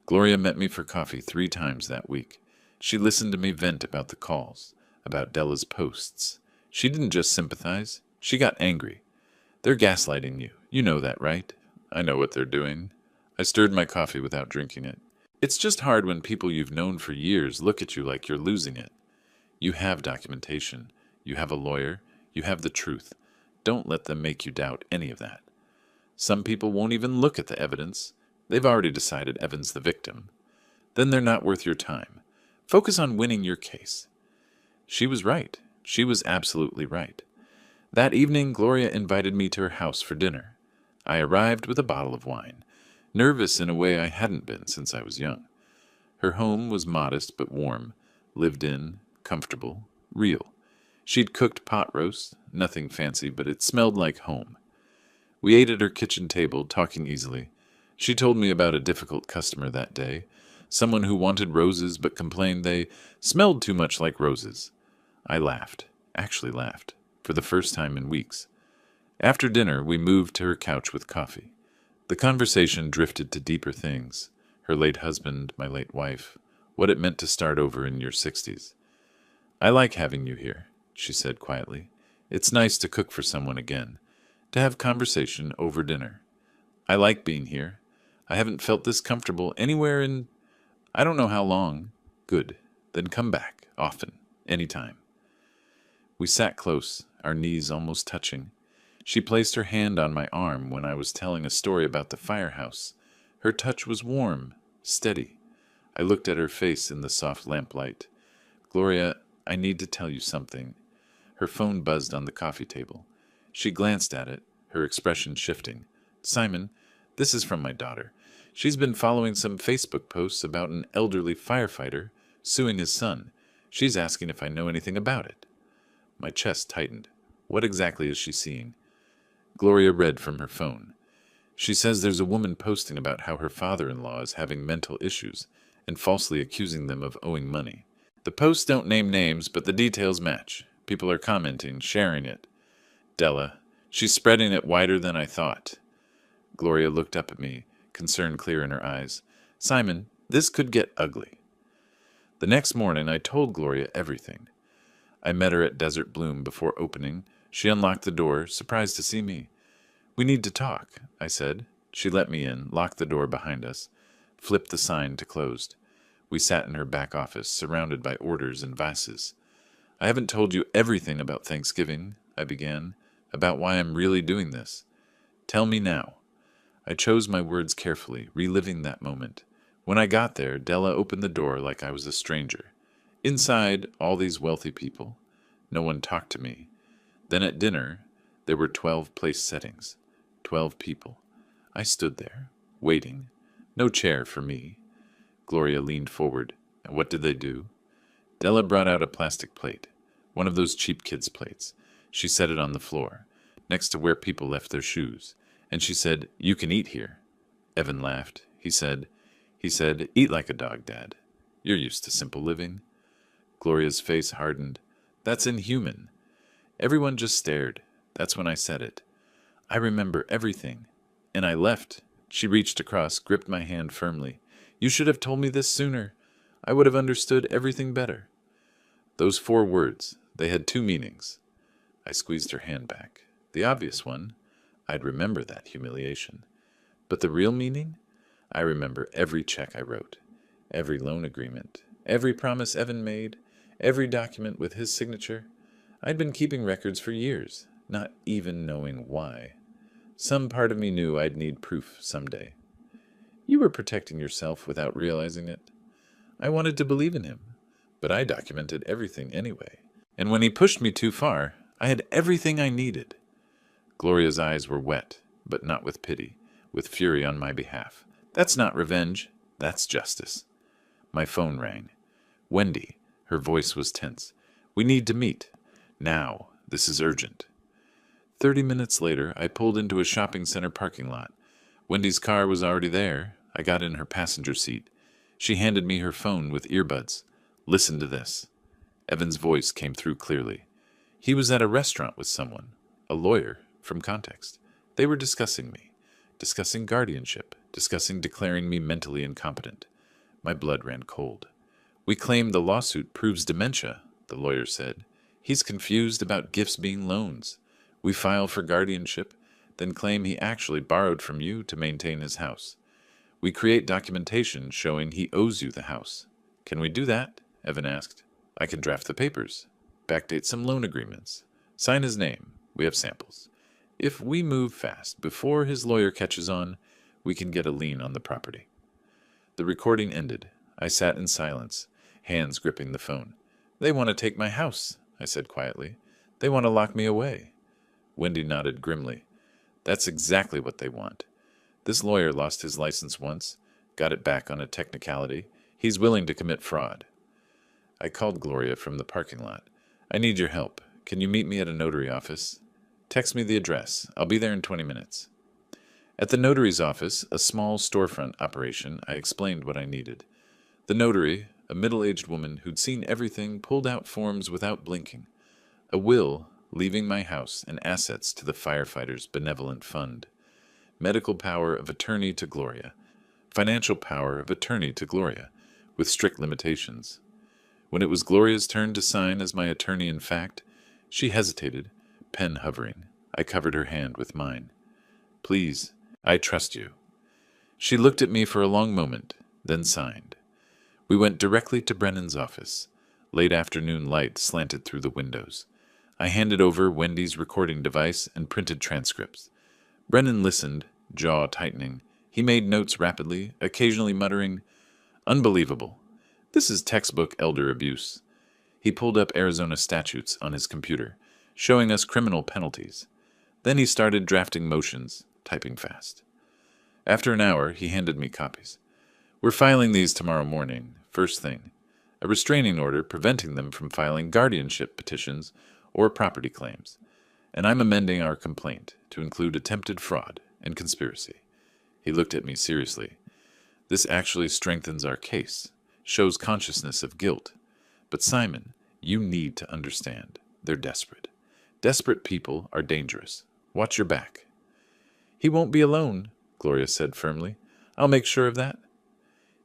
Gloria met me for coffee 3 times that week. She listened to me vent about the calls, about Della's posts. She didn't just sympathize. She got angry. "They're gaslighting you. You know that, right?" "I know what they're doing." I stirred my coffee without drinking it. "It's just hard when people you've known for years look at you like you're losing it. You have documentation. You have a lawyer. You have the truth. Don't let them make you doubt any of that. Some people won't even look at the evidence. They've already decided Evan's the victim. Then they're not worth your time. Focus on winning your case." She was right. She was absolutely right. That evening, Gloria invited me to her house for dinner. I arrived with a bottle of wine, nervous in a way I hadn't been since I was young. Her home was modest but warm, lived in, comfortable, real. She'd cooked pot roast, nothing fancy, but it smelled like home. We ate at her kitchen table, talking easily. She told me about a difficult customer that day, someone who wanted roses but complained they smelled too much like roses. I laughed, actually laughed, for the first time in weeks. After dinner, we moved to her couch with coffee. The conversation drifted to deeper things. Her late husband, my late wife, what it meant to start over in your 60s. "I like having you here," she said quietly. "It's nice to cook for someone again, to have conversation over dinner. I like being here. I haven't felt this comfortable anywhere in I don't know how long." "Good. Then come back, often, anytime." We sat close, our knees almost touching. She placed her hand on my arm when I was telling a story about the firehouse. Her touch was warm, steady. I looked at her face in the soft lamplight. "Gloria, I need to tell you something." Her phone buzzed on the coffee table. She glanced at it, her expression shifting. "Simon, this is from my daughter. She's been following some Facebook posts about an elderly firefighter suing his son. She's asking if I know anything about it." My chest tightened. What exactly is she seeing? Gloria read from her phone. "She says there's a woman posting about how her father-in-law is having mental issues and falsely accusing them of owing money. The posts don't name names, but the details match. People are commenting, sharing it. Della, she's spreading it wider than I thought. Gloria looked up at me, concern clear in her eyes. Simon, this could get ugly. The next morning, I told Gloria everything. I met her at Desert Bloom before opening. She unlocked the door, surprised to see me. We need to talk, I said. She let me in, locked the door behind us, flipped the sign to closed. We sat in her back office, surrounded by orders and vases. I haven't told you everything about Thanksgiving, I began, about why I'm really doing this. Tell me now. I chose my words carefully, reliving that moment. When I got there, Della opened the door like I was a stranger. Inside, all these wealthy people. No one talked to me. Then at dinner, there were 12 place settings. 12 people. I stood there, waiting. No chair for me. Gloria leaned forward. And what did they do? Della brought out a plastic plate. One of those cheap kids' plates. She set it on the floor, next to where people left their shoes. And she said, "You can eat here." Evan laughed. He said, "Eat like a dog, Dad. You're used to simple living." Gloria's face hardened. That's inhuman. Everyone just stared. That's when I said it. I remember everything. And I left. She reached across, gripped my hand firmly. You should have told me this sooner. I would have understood everything better. Those 4 words, they had 2 meanings. I squeezed her hand back. The obvious one, I'd remember that humiliation. But the real meaning? I remember every check I wrote, every loan agreement, every promise Evan made, every document with his signature. I'd been keeping records for years, not even knowing why. Some part of me knew I'd need proof someday. You were protecting yourself without realizing it. I wanted to believe in him, but I documented everything anyway. And when he pushed me too far, I had everything I needed. Gloria's eyes were wet, but not with pity, with fury on my behalf. That's not revenge. That's justice. My phone rang. Wendy. Her voice was tense. We need to meet. Now. This is urgent. 30 minutes later, I pulled into a shopping center parking lot. Wendy's car was already there. I got in her passenger seat. She handed me her phone with earbuds. Listen to this. Evan's voice came through clearly. He was at a restaurant with someone, a lawyer, from context. They were discussing me, discussing guardianship, discussing declaring me mentally incompetent. My blood ran cold. We claim the lawsuit proves dementia, the lawyer said. He's confused about gifts being loans. We file for guardianship, then claim he actually borrowed from you to maintain his house. We create documentation showing he owes you the house. Can we do that? Evan asked. I can draft the papers, backdate some loan agreements, sign his name. We have samples. If we move fast before his lawyer catches on, we can get a lien on the property. The recording ended. I sat in silence, hands gripping the phone. They want to take my house, I said quietly. They want to lock me away. Wendy nodded grimly. That's exactly what they want. This lawyer lost his license once, got it back on a technicality. He's willing to commit fraud. I called Gloria from the parking lot. I need your help. Can you meet me at a notary office? Text me the address. I'll be there in 20 minutes. At the notary's office, a small storefront operation, I explained what I needed. The notary, a middle-aged woman who'd seen everything, pulled out forms without blinking. A will, leaving my house and assets to the firefighters' benevolent fund. Medical power of attorney to Gloria. Financial power of attorney to Gloria, with strict limitations. When it was Gloria's turn to sign as my attorney in fact, she hesitated, pen hovering. I covered her hand with mine. Please, I trust you. She looked at me for a long moment, then signed. We went directly to Brennan's office. Late afternoon light slanted through the windows. I handed over Wendy's recording device and printed transcripts. Brennan listened, jaw tightening. He made notes rapidly, occasionally muttering, "Unbelievable. This is textbook elder abuse." He pulled up Arizona statutes on his computer, showing us criminal penalties. Then he started drafting motions, typing fast. After an hour, he handed me copies. We're filing these tomorrow morning, first thing. A restraining order preventing them from filing guardianship petitions or property claims. And I'm amending our complaint to include attempted fraud and conspiracy. He looked at me seriously. This actually strengthens our case, shows consciousness of guilt. But Simon, you need to understand. They're desperate. Desperate people are dangerous. Watch your back. He won't be alone, Gloria said firmly. I'll make sure of that.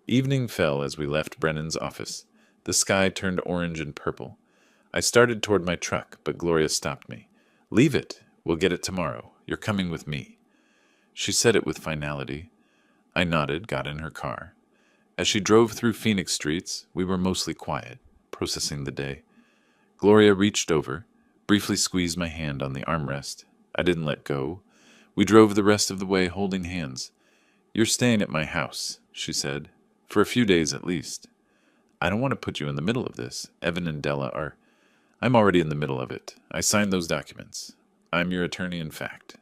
Evening fell as we left Brennan's office. The sky turned orange and purple. I started toward my truck, but Gloria stopped me. Leave it. We'll get it tomorrow. You're coming with me. She said it with finality. I nodded, got in her car. As she drove through Phoenix streets, we were mostly quiet, processing the day. Gloria reached over, briefly squeezed my hand on the armrest. I didn't let go. We drove the rest of the way holding hands. You're staying at my house, she said, for a few days at least. I don't want to put you in the middle of this. Evan and Della are... I'm already in the middle of it. I signed those documents. I'm your attorney in fact.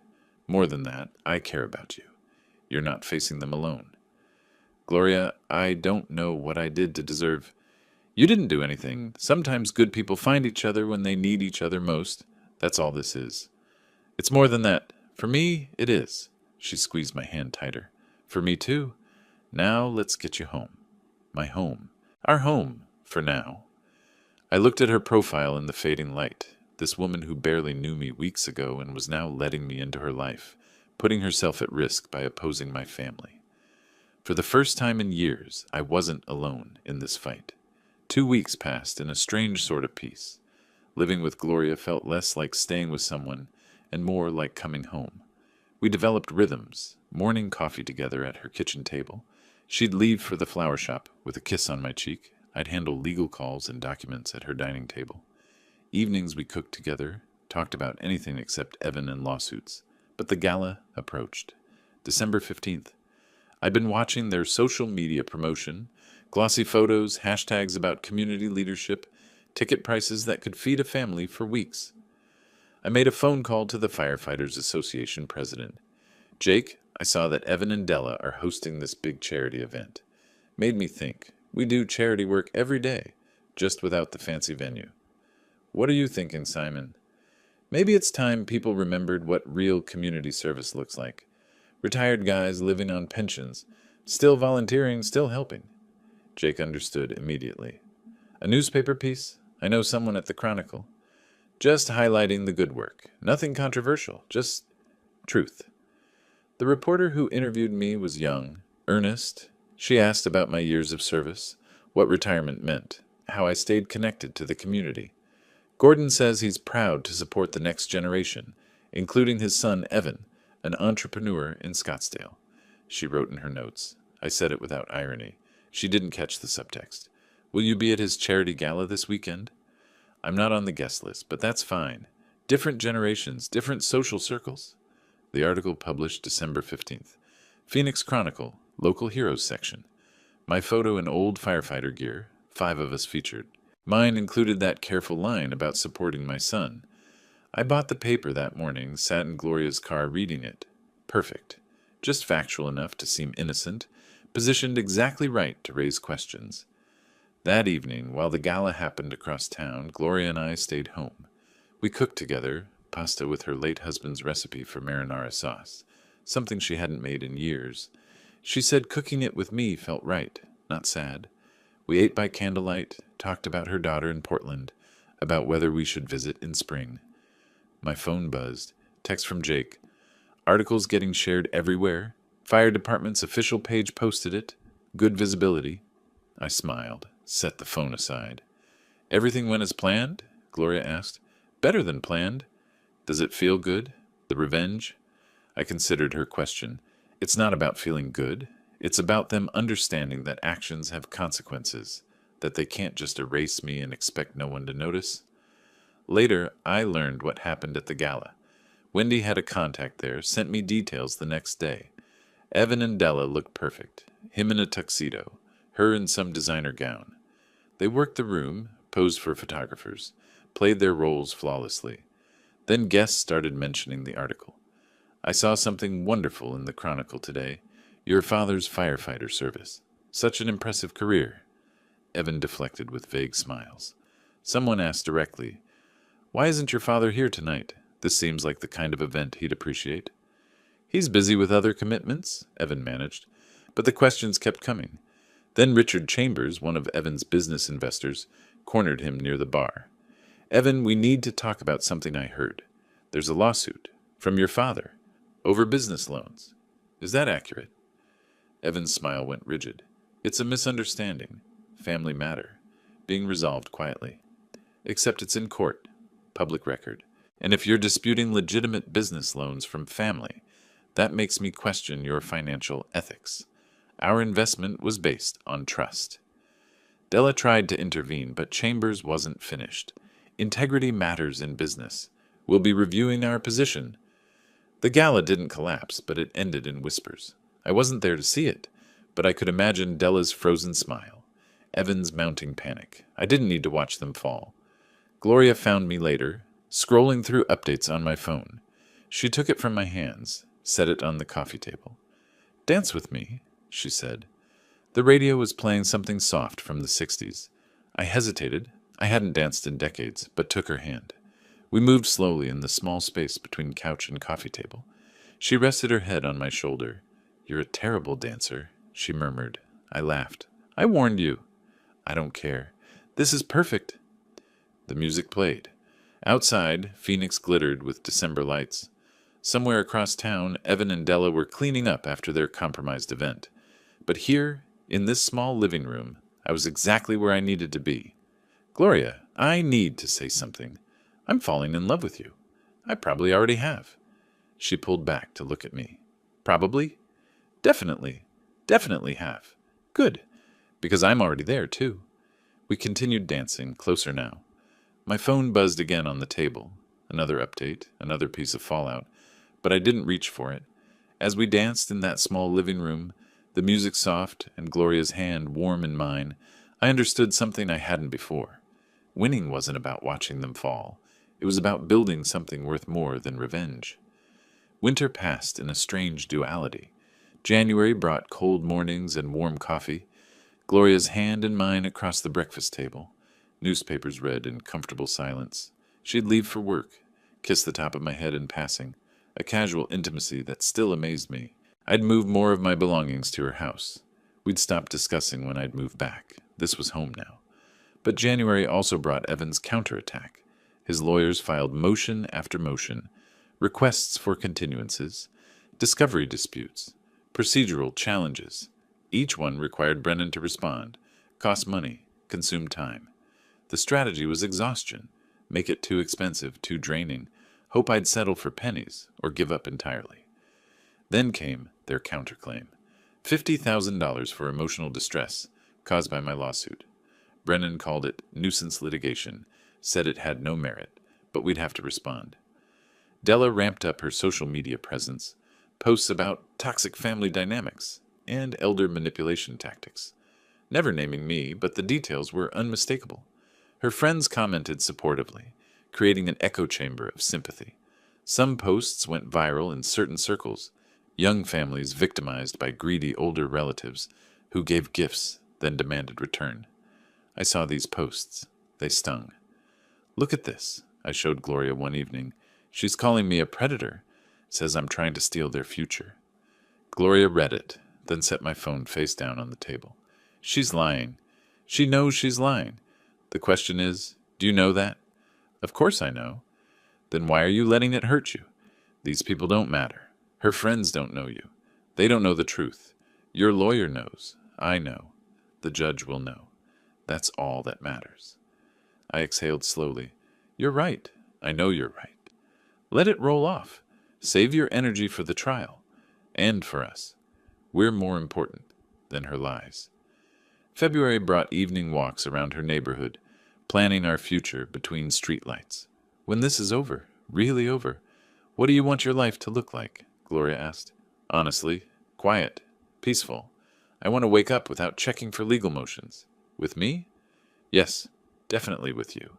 More than that, I care about you. You're not facing them alone. Gloria, I don't know what I did to deserve... You didn't do anything. Sometimes good people find each other when they need each other most. That's all this is. It's more than that. For me, it is. She squeezed my hand tighter. For me too. Now let's get you home. My home. Our home, for now. I looked at her profile in the fading light. This woman who barely knew me weeks ago and was now letting me into her life, putting herself at risk by opposing my family. For the first time in years, I wasn't alone in this fight. 2 weeks passed in a strange sort of peace. Living with Gloria felt less like staying with someone and more like coming home. We developed rhythms, morning coffee together at her kitchen table. She'd leave for the flower shop with a kiss on my cheek. I'd handle legal calls and documents at her dining table. Evenings we cooked together, talked about anything except Evan and lawsuits. But the gala approached. December 15th. I'd been watching their social media promotion, glossy photos, hashtags about community leadership, ticket prices that could feed a family for weeks. I made a phone call to the Firefighters Association president. Jake, I saw that Evan and Della are hosting this big charity event. Made me think, we do charity work every day, just without the fancy venue. What are you thinking, Simon? Maybe it's time people remembered what real community service looks like. Retired guys living on pensions, still volunteering, still helping. Jake understood immediately. A newspaper piece? I know someone at the Chronicle. Just highlighting the good work. Nothing controversial, just truth. The reporter who interviewed me was young, earnest. She asked about my years of service, what retirement meant, how I stayed connected to the community. Gordon says he's proud to support the next generation, including his son Evan, an entrepreneur in Scottsdale. She wrote in her notes. I said it without irony. She didn't catch the subtext. Will you be at his charity gala this weekend? I'm not on the guest list, but that's fine. Different generations, different social circles. The article published December 15th. Phoenix Chronicle, Local Heroes section. My photo in old firefighter gear, 5 of us featured. Mine included that careful line about supporting my son. I bought the paper that morning, sat in Gloria's car reading it. Perfect. Just factual enough to seem innocent, positioned exactly right to raise questions. That evening, while the gala happened across town, Gloria and I stayed home. We cooked together, pasta with her late husband's recipe for marinara sauce, something she hadn't made in years. She said cooking it with me felt right, not sad. We ate by candlelight, talked about her daughter in Portland, about whether we should visit in spring. My phone buzzed. Text from Jake. Articles getting shared everywhere. Fire department's official page posted it. Good visibility. I smiled, set the phone aside. Everything went as planned? Gloria asked. Better than planned. Does it feel good? The revenge? I considered her question. It's not about feeling good. It's about them understanding that actions have consequences, that they can't just erase me and expect no one to notice. Later, I learned what happened at the gala. Wendy had a contact there, sent me details the next day. Evan and Della looked perfect, him in a tuxedo, her in some designer gown. They worked the room, posed for photographers, played their roles flawlessly. Then guests started mentioning the article. I saw something wonderful in the Chronicle today. Your father's firefighter service. Such an impressive career. Evan deflected with vague smiles. Someone asked directly, Why isn't your father here tonight? This seems like the kind of event he'd appreciate. He's busy with other commitments, Evan managed, but the questions kept coming. Then Richard Chambers, one of Evan's business investors, cornered him near the bar. Evan, we need to talk about something I heard. There's a lawsuit from your father over business loans. Is that accurate? Evan's smile went rigid. It's a misunderstanding. Family matter. Being resolved quietly. Except it's in court. Public record. And if you're disputing legitimate business loans from family, that makes me question your financial ethics. Our investment was based on trust. Della tried to intervene, but Chambers wasn't finished. Integrity matters in business. We'll be reviewing our position. The gala didn't collapse, but it ended in whispers. I wasn't there to see it, but I could imagine Della's frozen smile, Evan's mounting panic. I didn't need to watch them fall. Gloria found me later, scrolling through updates on my phone. She took it from my hands, set it on the coffee table. "Dance with me," she said. The radio was playing something soft from the 60s. I hesitated. I hadn't danced in decades, but took her hand. We moved slowly in the small space between couch and coffee table. She rested her head on my shoulder. "You're a terrible dancer," she murmured. I laughed. "I warned you." "I don't care. This is perfect." The music played. Outside, Phoenix glittered with December lights. Somewhere across town, Evan and Della were cleaning up after their compromised event. But here, in this small living room, I was exactly where I needed to be. "Gloria, I need to say something. I'm falling in love with you. I probably already have." She pulled back to look at me. "Probably? Definitely. Definitely have. Good. Because I'm already there, too." We continued dancing, closer now. My phone buzzed again on the table. Another update, another piece of fallout. But I didn't reach for it. As we danced in that small living room, the music soft and Gloria's hand warm in mine, I understood something I hadn't before. Winning wasn't about watching them fall. It was about building something worth more than revenge. Winter passed in a strange duality. January brought cold mornings and warm coffee, Gloria's hand in mine across the breakfast table, newspapers read in comfortable silence. She'd leave for work, kiss the top of my head in passing, a casual intimacy that still amazed me. I'd moved more of my belongings to her house. We'd stopped discussing when I'd moved back. This was home now. But January also brought Evan's counterattack. His lawyers filed motion after motion, requests for continuances, discovery disputes, procedural challenges. Each one required Brennan to respond, cost money, consume time. The strategy was exhaustion. Make it too expensive, too draining, hope I'd settle for pennies, or give up entirely. Then came their counterclaim. $50,000 for emotional distress caused by my lawsuit. Brennan called it nuisance litigation, said it had no merit, but we'd have to respond. Della ramped up her social media presence, posts about toxic family dynamics and elder manipulation tactics. Never naming me, but the details were unmistakable. Her friends commented supportively, creating an echo chamber of sympathy. Some posts went viral in certain circles, young families victimized by greedy older relatives who gave gifts, then demanded return. I saw these posts. They stung. "Look at this," I showed Gloria one evening. "She's calling me a predator, says I'm trying to steal their future." Gloria read it, then set my phone face down on the table. "She's lying. She knows she's lying. The question is, do you know that?" "Of course I know." "Then why are you letting it hurt you? These people don't matter. Her friends don't know you. They don't know the truth. Your lawyer knows. I know. The judge will know. That's all that matters." I exhaled slowly. "You're right. I know you're right. Let it roll off. Save your energy for the trial. And for us. We're more important than her lies." February brought evening walks around her neighborhood, planning our future between streetlights. "When this is over, really over, what do you want your life to look like?" Gloria asked. "Honestly, quiet, peaceful. I want to wake up without checking for legal motions." "With me?" "Yes, definitely with you.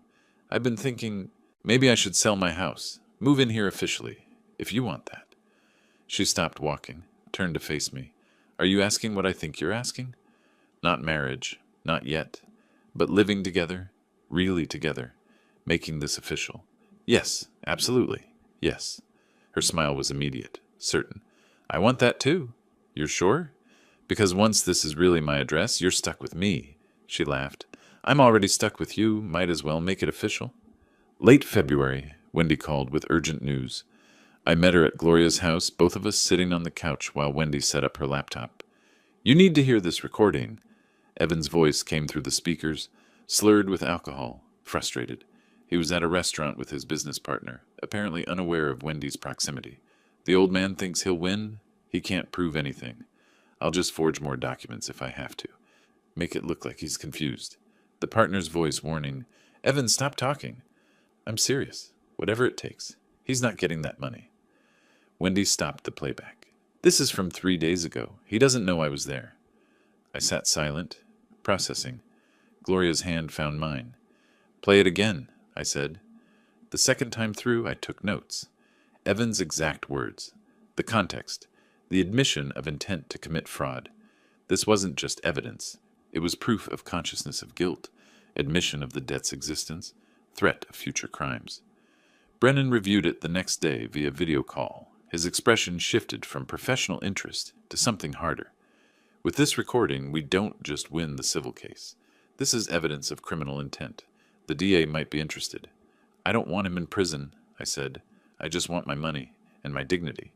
I've been thinking maybe I should sell my house, move in here officially, if you want that." She stopped walking, turned to face me. "Are you asking what I think you're asking?" "Not marriage, not yet, but living together, really together, making this official." "Yes, absolutely, yes." Her smile was immediate, certain. "I want that too." "You're sure? Because once this is really my address, you're stuck with me." She laughed. "I'm already stuck with you, might as well make it official." Late February, Wendy called with urgent news. I met her at Gloria's house, both of us sitting on the couch while Wendy set up her laptop. "You need to hear this recording." Evan's voice came through the speakers, slurred with alcohol, frustrated. He was at a restaurant with his business partner, apparently unaware of Wendy's proximity. "The old man thinks he'll win? He can't prove anything. I'll just forge more documents if I have to. Make it look like he's confused." The partner's voice warning, "Evan, stop talking." "I'm serious. Whatever it takes. He's not getting that money." Wendy stopped the playback. "This is from 3 days ago. He doesn't know I was there." I sat silent, processing. Gloria's hand found mine. "Play it again," I said. The second time through, I took notes. Evan's exact words. The context. The admission of intent to commit fraud. This wasn't just evidence. It was proof of consciousness of guilt, admission of the debt's existence, threat of future crimes. Brennan reviewed it the next day via video call. His expression shifted from professional interest to something harder. "With this recording, we don't just win the civil case. This is evidence of criminal intent. The DA might be interested." "I don't want him in prison," I said. "I just want my money and my dignity."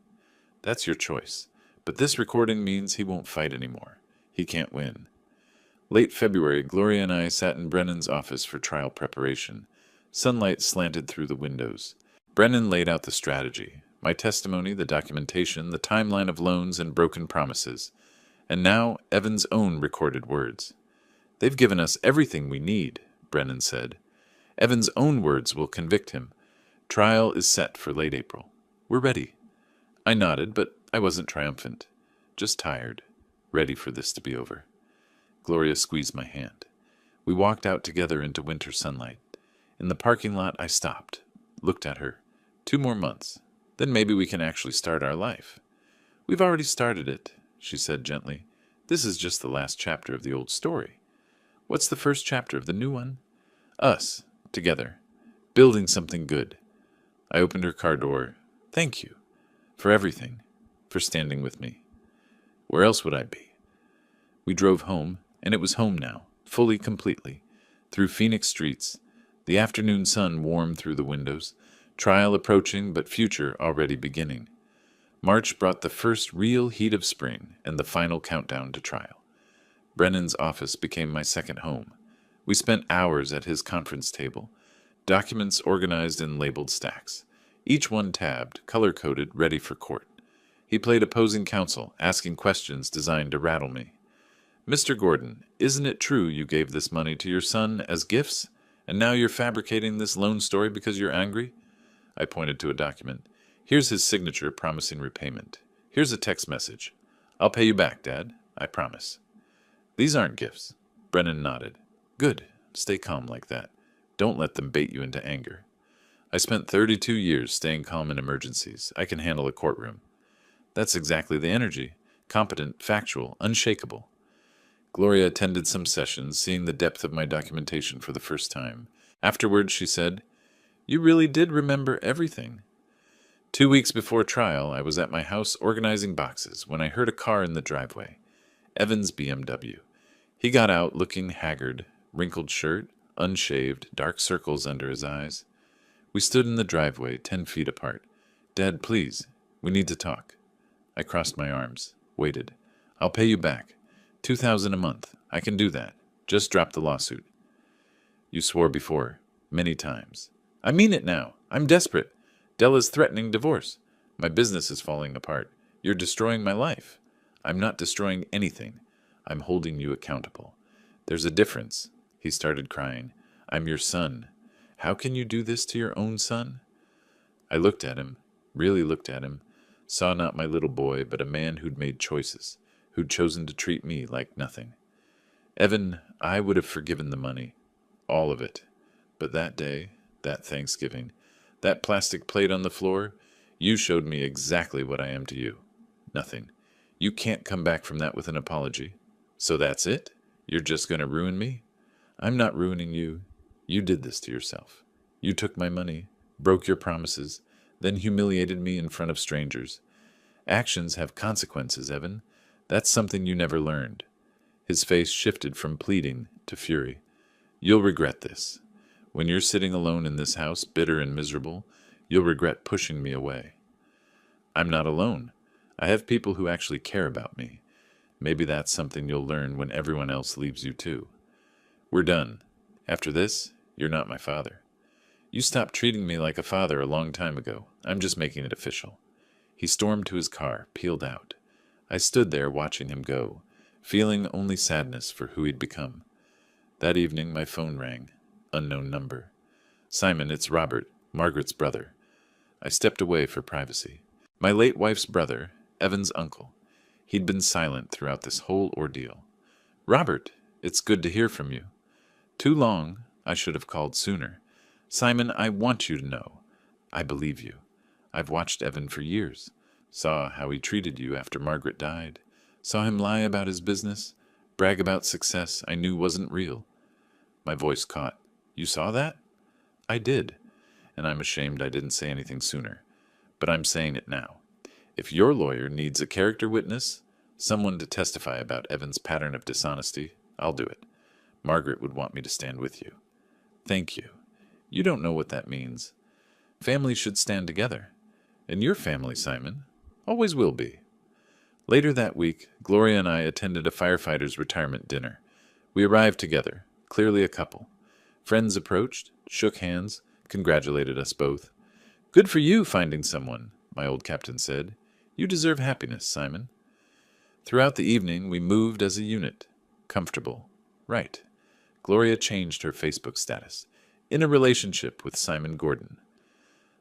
"That's your choice. But this recording means he won't fight anymore. He can't win." Late February, Gloria and I sat in Brennan's office for trial preparation. Sunlight slanted through the windows. Brennan laid out the strategy, my testimony, the documentation, the timeline of loans and broken promises, and now Evan's own recorded words. "They've given us everything we need," Brennan said. "Evan's own words will convict him. Trial is set for late April. We're ready." I nodded, but I wasn't triumphant. Just tired, ready for this to be over. Gloria squeezed my hand. We walked out together into winter sunlight. In the parking lot, I stopped, looked at her. 2 more months. Then maybe we can actually start our life. "We've already started it," she said gently. "This is just the last chapter of the old story." "What's the first chapter of the new one?" "Us, together, building something good." I opened her car door. "Thank you. For everything. For standing with me. Where else would I be?" We drove home, and it was home now, fully, completely, through Phoenix streets, the afternoon sun warm through the windows, trial approaching but future already beginning. March brought the first real heat of spring and the final countdown to trial. Brennan's office became my second home. We spent hours at his conference table, documents organized in labeled stacks, each one tabbed, color-coded, ready for court. He played opposing counsel, asking questions designed to rattle me. "Mr. Gordon, isn't it true you gave this money to your son as gifts, and now you're fabricating this loan story because you're angry?" I pointed to a document. "Here's his signature promising repayment. Here's a text message. I'll pay you back, Dad. I promise." "These aren't gifts." Brennan nodded. "Good. Stay calm like that. Don't let them bait you into anger." I spent 32 years staying calm in emergencies. I can handle a courtroom. That's exactly the energy. Competent, factual, unshakable. Gloria attended some sessions, seeing the depth of my documentation for the first time. Afterwards, she said, "You really did remember everything." 2 weeks before trial, I was at my house organizing boxes when I heard a car in the driveway. Evan's BMW. He got out looking haggard, wrinkled shirt, unshaved, dark circles under his eyes. We stood in the driveway, 10 feet apart. "Dad, please, we need to talk." I crossed my arms, waited. "I'll pay you back. $2,000 a month. I can do that. Just drop the lawsuit." "You swore before, many times." "I mean it now. I'm desperate. Della's threatening divorce. My business is falling apart. You're destroying my life." "I'm not destroying anything. I'm holding you accountable." "There's a difference." He started crying. "I'm your son. How can you do this to your own son?" I looked at him, really looked at him, saw not my little boy, but a man who'd made choices, who'd chosen to treat me like nothing. "Evan, I would have forgiven the money. All of it. But that day, that Thanksgiving, that plastic plate on the floor, you showed me exactly what I am to you. Nothing. You can't come back from that with an apology. So that's it? You're just going to ruin me?" "I'm not ruining you. You did this to yourself. You took my money, broke your promises, then humiliated me in front of strangers. Actions have consequences, Evan. That's something you never learned." His face shifted from pleading to fury. "You'll regret this. When you're sitting alone in this house, bitter and miserable, you'll regret pushing me away. I'm not alone. I have people who actually care about me. Maybe that's something you'll learn when everyone else leaves you too. We're done. After this, you're not my father. You stopped treating me like a father a long time ago. I'm just making it official. He stormed to his car, peeled out. I stood there watching him go, feeling only sadness for who he'd become. That evening, my phone rang. Unknown number. Simon, it's Robert, Margaret's brother. I stepped away for privacy. My late wife's brother, Evan's uncle. He'd been silent throughout this whole ordeal. Robert, it's good to hear from you. Too long. I should have called sooner. Simon, I want you to know. I believe you. I've watched Evan for years. Saw how he treated you after Margaret died. Saw him lie about his business, brag about success I knew wasn't real. My voice caught. You saw that? I did, and I'm ashamed I didn't say anything sooner. But I'm saying it now. If your lawyer needs a character witness, someone to testify about Evan's pattern of dishonesty, I'll do it. Margaret would want me to stand with you. Thank you. You don't know what that means. Families should stand together. And your family, Simon, always will be. Later that week, Gloria and I attended a firefighter's retirement dinner. We arrived together, clearly a couple. Friends approached, shook hands, congratulated us both. Good for you finding someone, my old captain said. You deserve happiness, Simon. Throughout the evening, we moved as a unit. Comfortable. Right. Gloria changed her Facebook status. In a relationship with Simon Gordon.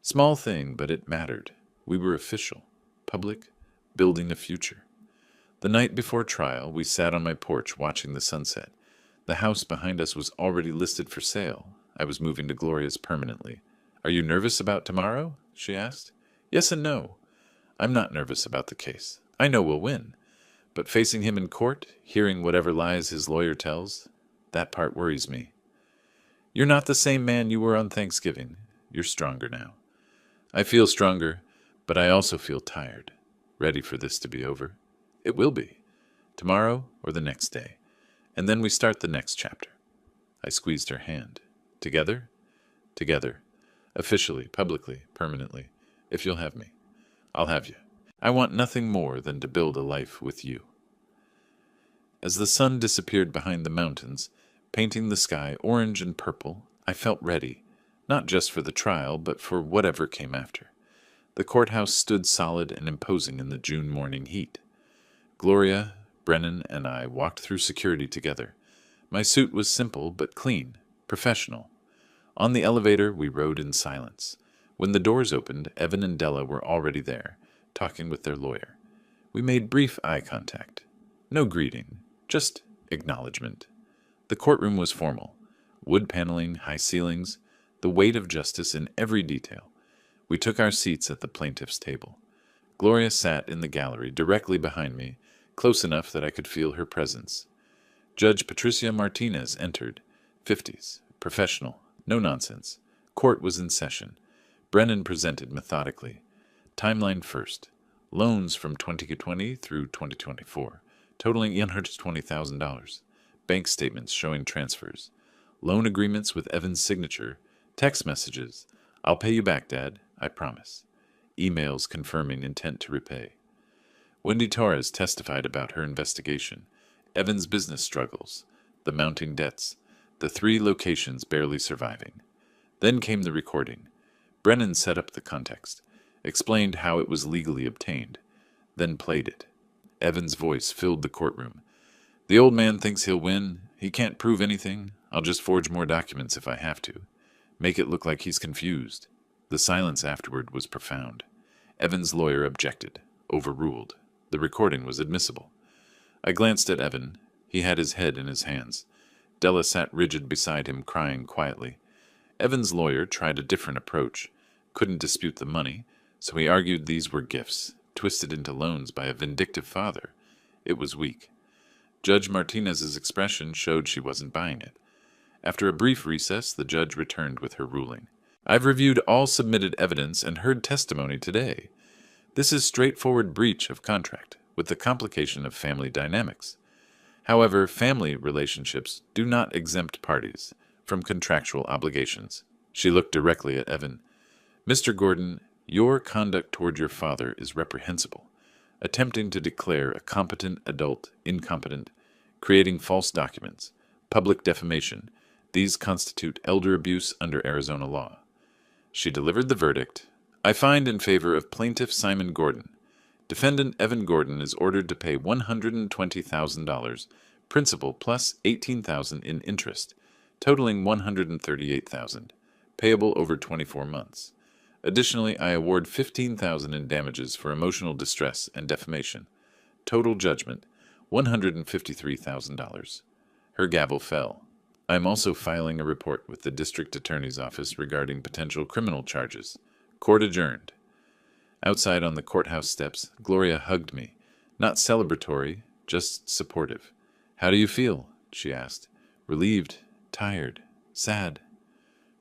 Small thing, but it mattered. We were official, public, building a future. The night before trial, we sat on my porch watching the sunset. The house behind us was already listed for sale. I was moving to Gloria's permanently. Are you nervous about tomorrow? She asked. Yes and no. I'm not nervous about the case. I know we'll win. But facing him in court, hearing whatever lies his lawyer tells, that part worries me. You're not the same man you were on Thanksgiving. You're stronger now. I feel stronger, but I also feel tired, ready for this to be over. It will be. Tomorrow or the next day. And then we start the next chapter. I squeezed her hand. Together? Together. Officially, publicly, permanently. If you'll have me. I'll have you. I want nothing more than to build a life with you. As the sun disappeared behind the mountains, painting the sky orange and purple, I felt ready, not just for the trial, but for whatever came after. The courthouse stood solid and imposing in the June morning heat. Gloria, Brennan, and I walked through security together. My suit was simple but clean, professional. On the elevator, we rode in silence. When the doors opened, Evan and Della were already there, talking with their lawyer. We made brief eye contact. No greeting, just acknowledgement. The courtroom was formal. Wood paneling, high ceilings, the weight of justice in every detail. We took our seats at the plaintiff's table. Gloria sat in the gallery directly behind me, close enough that I could feel her presence. Judge Patricia Martinez entered, 50s, professional, no nonsense. Court was in session. Brennan presented methodically. Timeline first. Loans from 2020 through 2024, totaling $120,000. Bank statements showing transfers. Loan agreements with Evan's signature. Text messages. I'll pay you back, Dad. I promise. Emails confirming intent to repay. Wendy Torres testified about her investigation. Evan's business struggles. The mounting debts. The 3 locations barely surviving. Then came the recording. Brennan set up the context. Explained how it was legally obtained. Then played it. Evan's voice filled the courtroom. The old man thinks he'll win. He can't prove anything. I'll just forge more documents if I have to. Make it look like he's confused. The silence afterward was profound. Evan's lawyer objected. Overruled. The recording was admissible. I glanced at Evan. He had his head in his hands. Della sat rigid beside him, crying quietly. Evan's lawyer tried a different approach. Couldn't dispute the money, so he argued these were gifts, twisted into loans by a vindictive father. It was weak. Judge Martinez's expression showed she wasn't buying it. After a brief recess, the judge returned with her ruling. I've reviewed all submitted evidence and heard testimony today. This is straightforward breach of contract, with the complication of family dynamics. However, family relationships do not exempt parties. from contractual obligations. She looked directly at Evan. Mr. Gordon, your conduct toward your father is reprehensible. Attempting to declare a competent adult incompetent, creating false documents, public defamation, these constitute elder abuse under Arizona law. She delivered the verdict. I find in favor of Plaintiff Simon Gordon. Defendant Evan Gordon is ordered to pay $120,000, principal plus $18,000 in interest, totaling $138,000, payable over 24 months. Additionally, I award $15,000 in damages for emotional distress and defamation. Total judgment, $153,000. Her gavel fell. I am also filing a report with the District Attorney's Office regarding potential criminal charges. Court adjourned. Outside on the courthouse steps, Gloria hugged me. Not celebratory, just supportive. How do you feel? She asked. Relieved, tired, sad.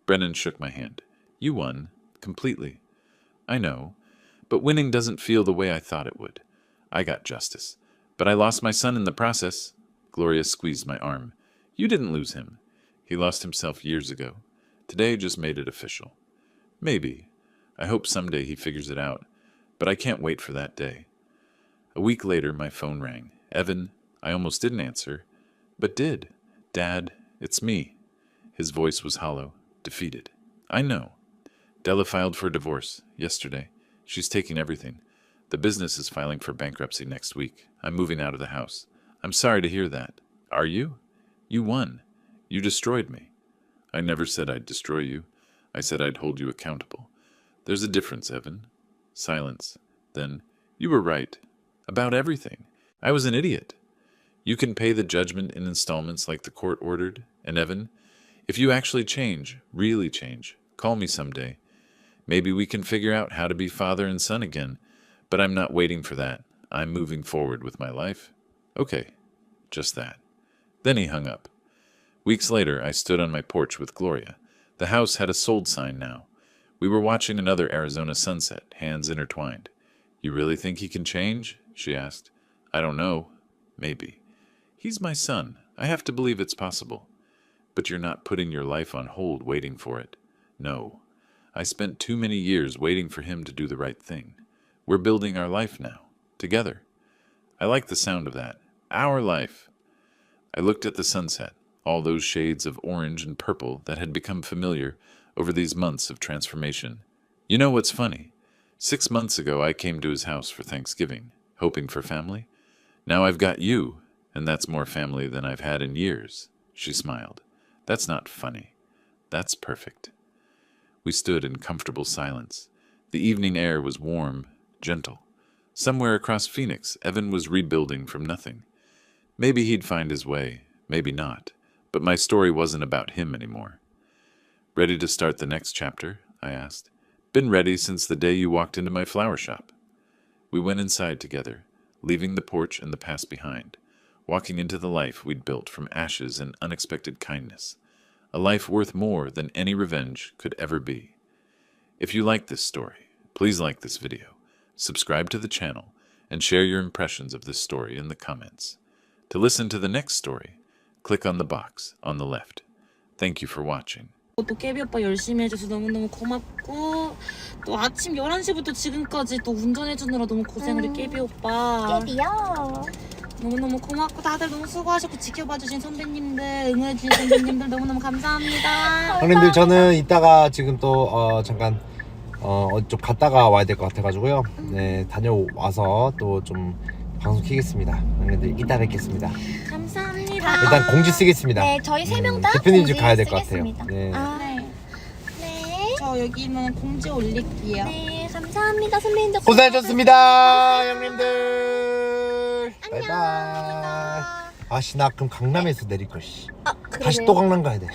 Brennan shook my hand. You won. Completely. I know, but winning doesn't feel the way I thought it would. I got justice, but I lost my son in the process. Gloria squeezed my arm. You didn't lose him. He lost himself years ago. Today just made it official. Maybe. I hope someday he figures it out, but I can't wait for that day. A week later, my phone rang. Evan, I almost didn't answer, but did. Dad, it's me. His voice was hollow, defeated. I know. Della filed for divorce yesterday. She's taking everything. The business is filing for bankruptcy next week. I'm moving out of the house. I'm sorry to hear that. Are you? You won. You destroyed me. I never said I'd destroy you. I said I'd hold you accountable. There's a difference, Evan. Silence. Then, you were right. About everything. I was an idiot. You can pay the judgment in installments like the court ordered. And Evan, if you actually change, really change, call me someday. Maybe we can figure out how to be father and son again, but I'm not waiting for that. I'm moving forward with my life. Okay, just that. Then he hung up. Weeks later, I stood on my porch with Gloria. The house had a sold sign now. We were watching another Arizona sunset, hands intertwined. You really think he can change? She asked. I don't know. Maybe. He's my son. I have to believe it's possible. But you're not putting your life on hold waiting for it. No. I spent too many years waiting for him to do the right thing. We're building our life now, together. I like the sound of that. Our life. I looked at the sunset, all those shades of orange and purple that had become familiar over these months of transformation. You know what's funny? 6 months ago I came to his house for Thanksgiving, hoping for family. Now I've got you, and that's more family than I've had in years. She smiled. That's not funny. That's perfect. We stood in comfortable silence. The evening air was warm, gentle. Somewhere across Phoenix, Evan was rebuilding from nothing. Maybe he'd find his way, maybe not, but my story wasn't about him anymore. Ready to start the next chapter? I asked. Been ready since the day you walked into my flower shop. We went inside together, leaving the porch and the past behind, walking into the life we'd built from ashes and unexpected kindness. A life worth more than any revenge could ever be. If you like this story, please like this video, subscribe to the channel, and share your impressions of this story in the comments. To listen to the next story, click on the box on the left. Thank you for watching. 또 깨비 오빠 열심히 해줘서 너무너무 고맙고 또 아침 11시부터 지금까지 또 운전해주느라 너무 고생을 해 깨비 오빠. 깨비요. 너무너무 고맙고 다들 너무 수고하셨고 지켜봐주신 선배님들 응원해주신 선배님들 너무너무 감사합니다. 형님들 저는 이따가 지금 또 잠깐 좀 갔다가 와야 될 것 같아가지고요. 네, 다녀와서 또 좀 방송 키겠습니다. 형님들 이따 뵙겠습니다. 감사합니다. 일단 공지 쓰겠습니다. 네, 저희 3명 다 대표님 집 공지 가야 될 것 같아요. 쓰겠습니다. 네. 네. 네. 저 여기는 공지 올릴게요. 네, 감사합니다. 선배님들 고생하셨습니다, 형님들. 안녕. 바이바이. 아씨 나 그럼 강남에서 내릴 걸. 그러세요? 다시 또 강남 가야 돼.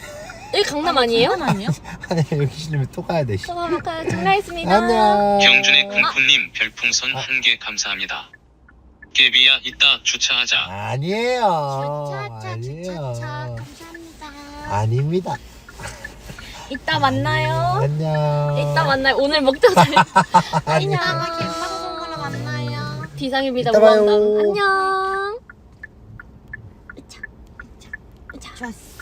여기 강남 아니에요? 장난 아니에요? 아니 여기 싫으면 또 가야 돼. 또 가볼까요? 정리하겠습니다. 안녕. 경준의 쿵푸님 별풍선 1개 감사합니다. 깨비야 이따 주차하자. 아니에요. 주차차 감사합니다. 아닙니다. 이따 만나요. 안녕. 이따 만나요. 오늘 목적 잘. 안녕. 이따가 개방송으로 만나요. 비상입니다. 이따 봐요. 무한당. 안녕. 좋았어.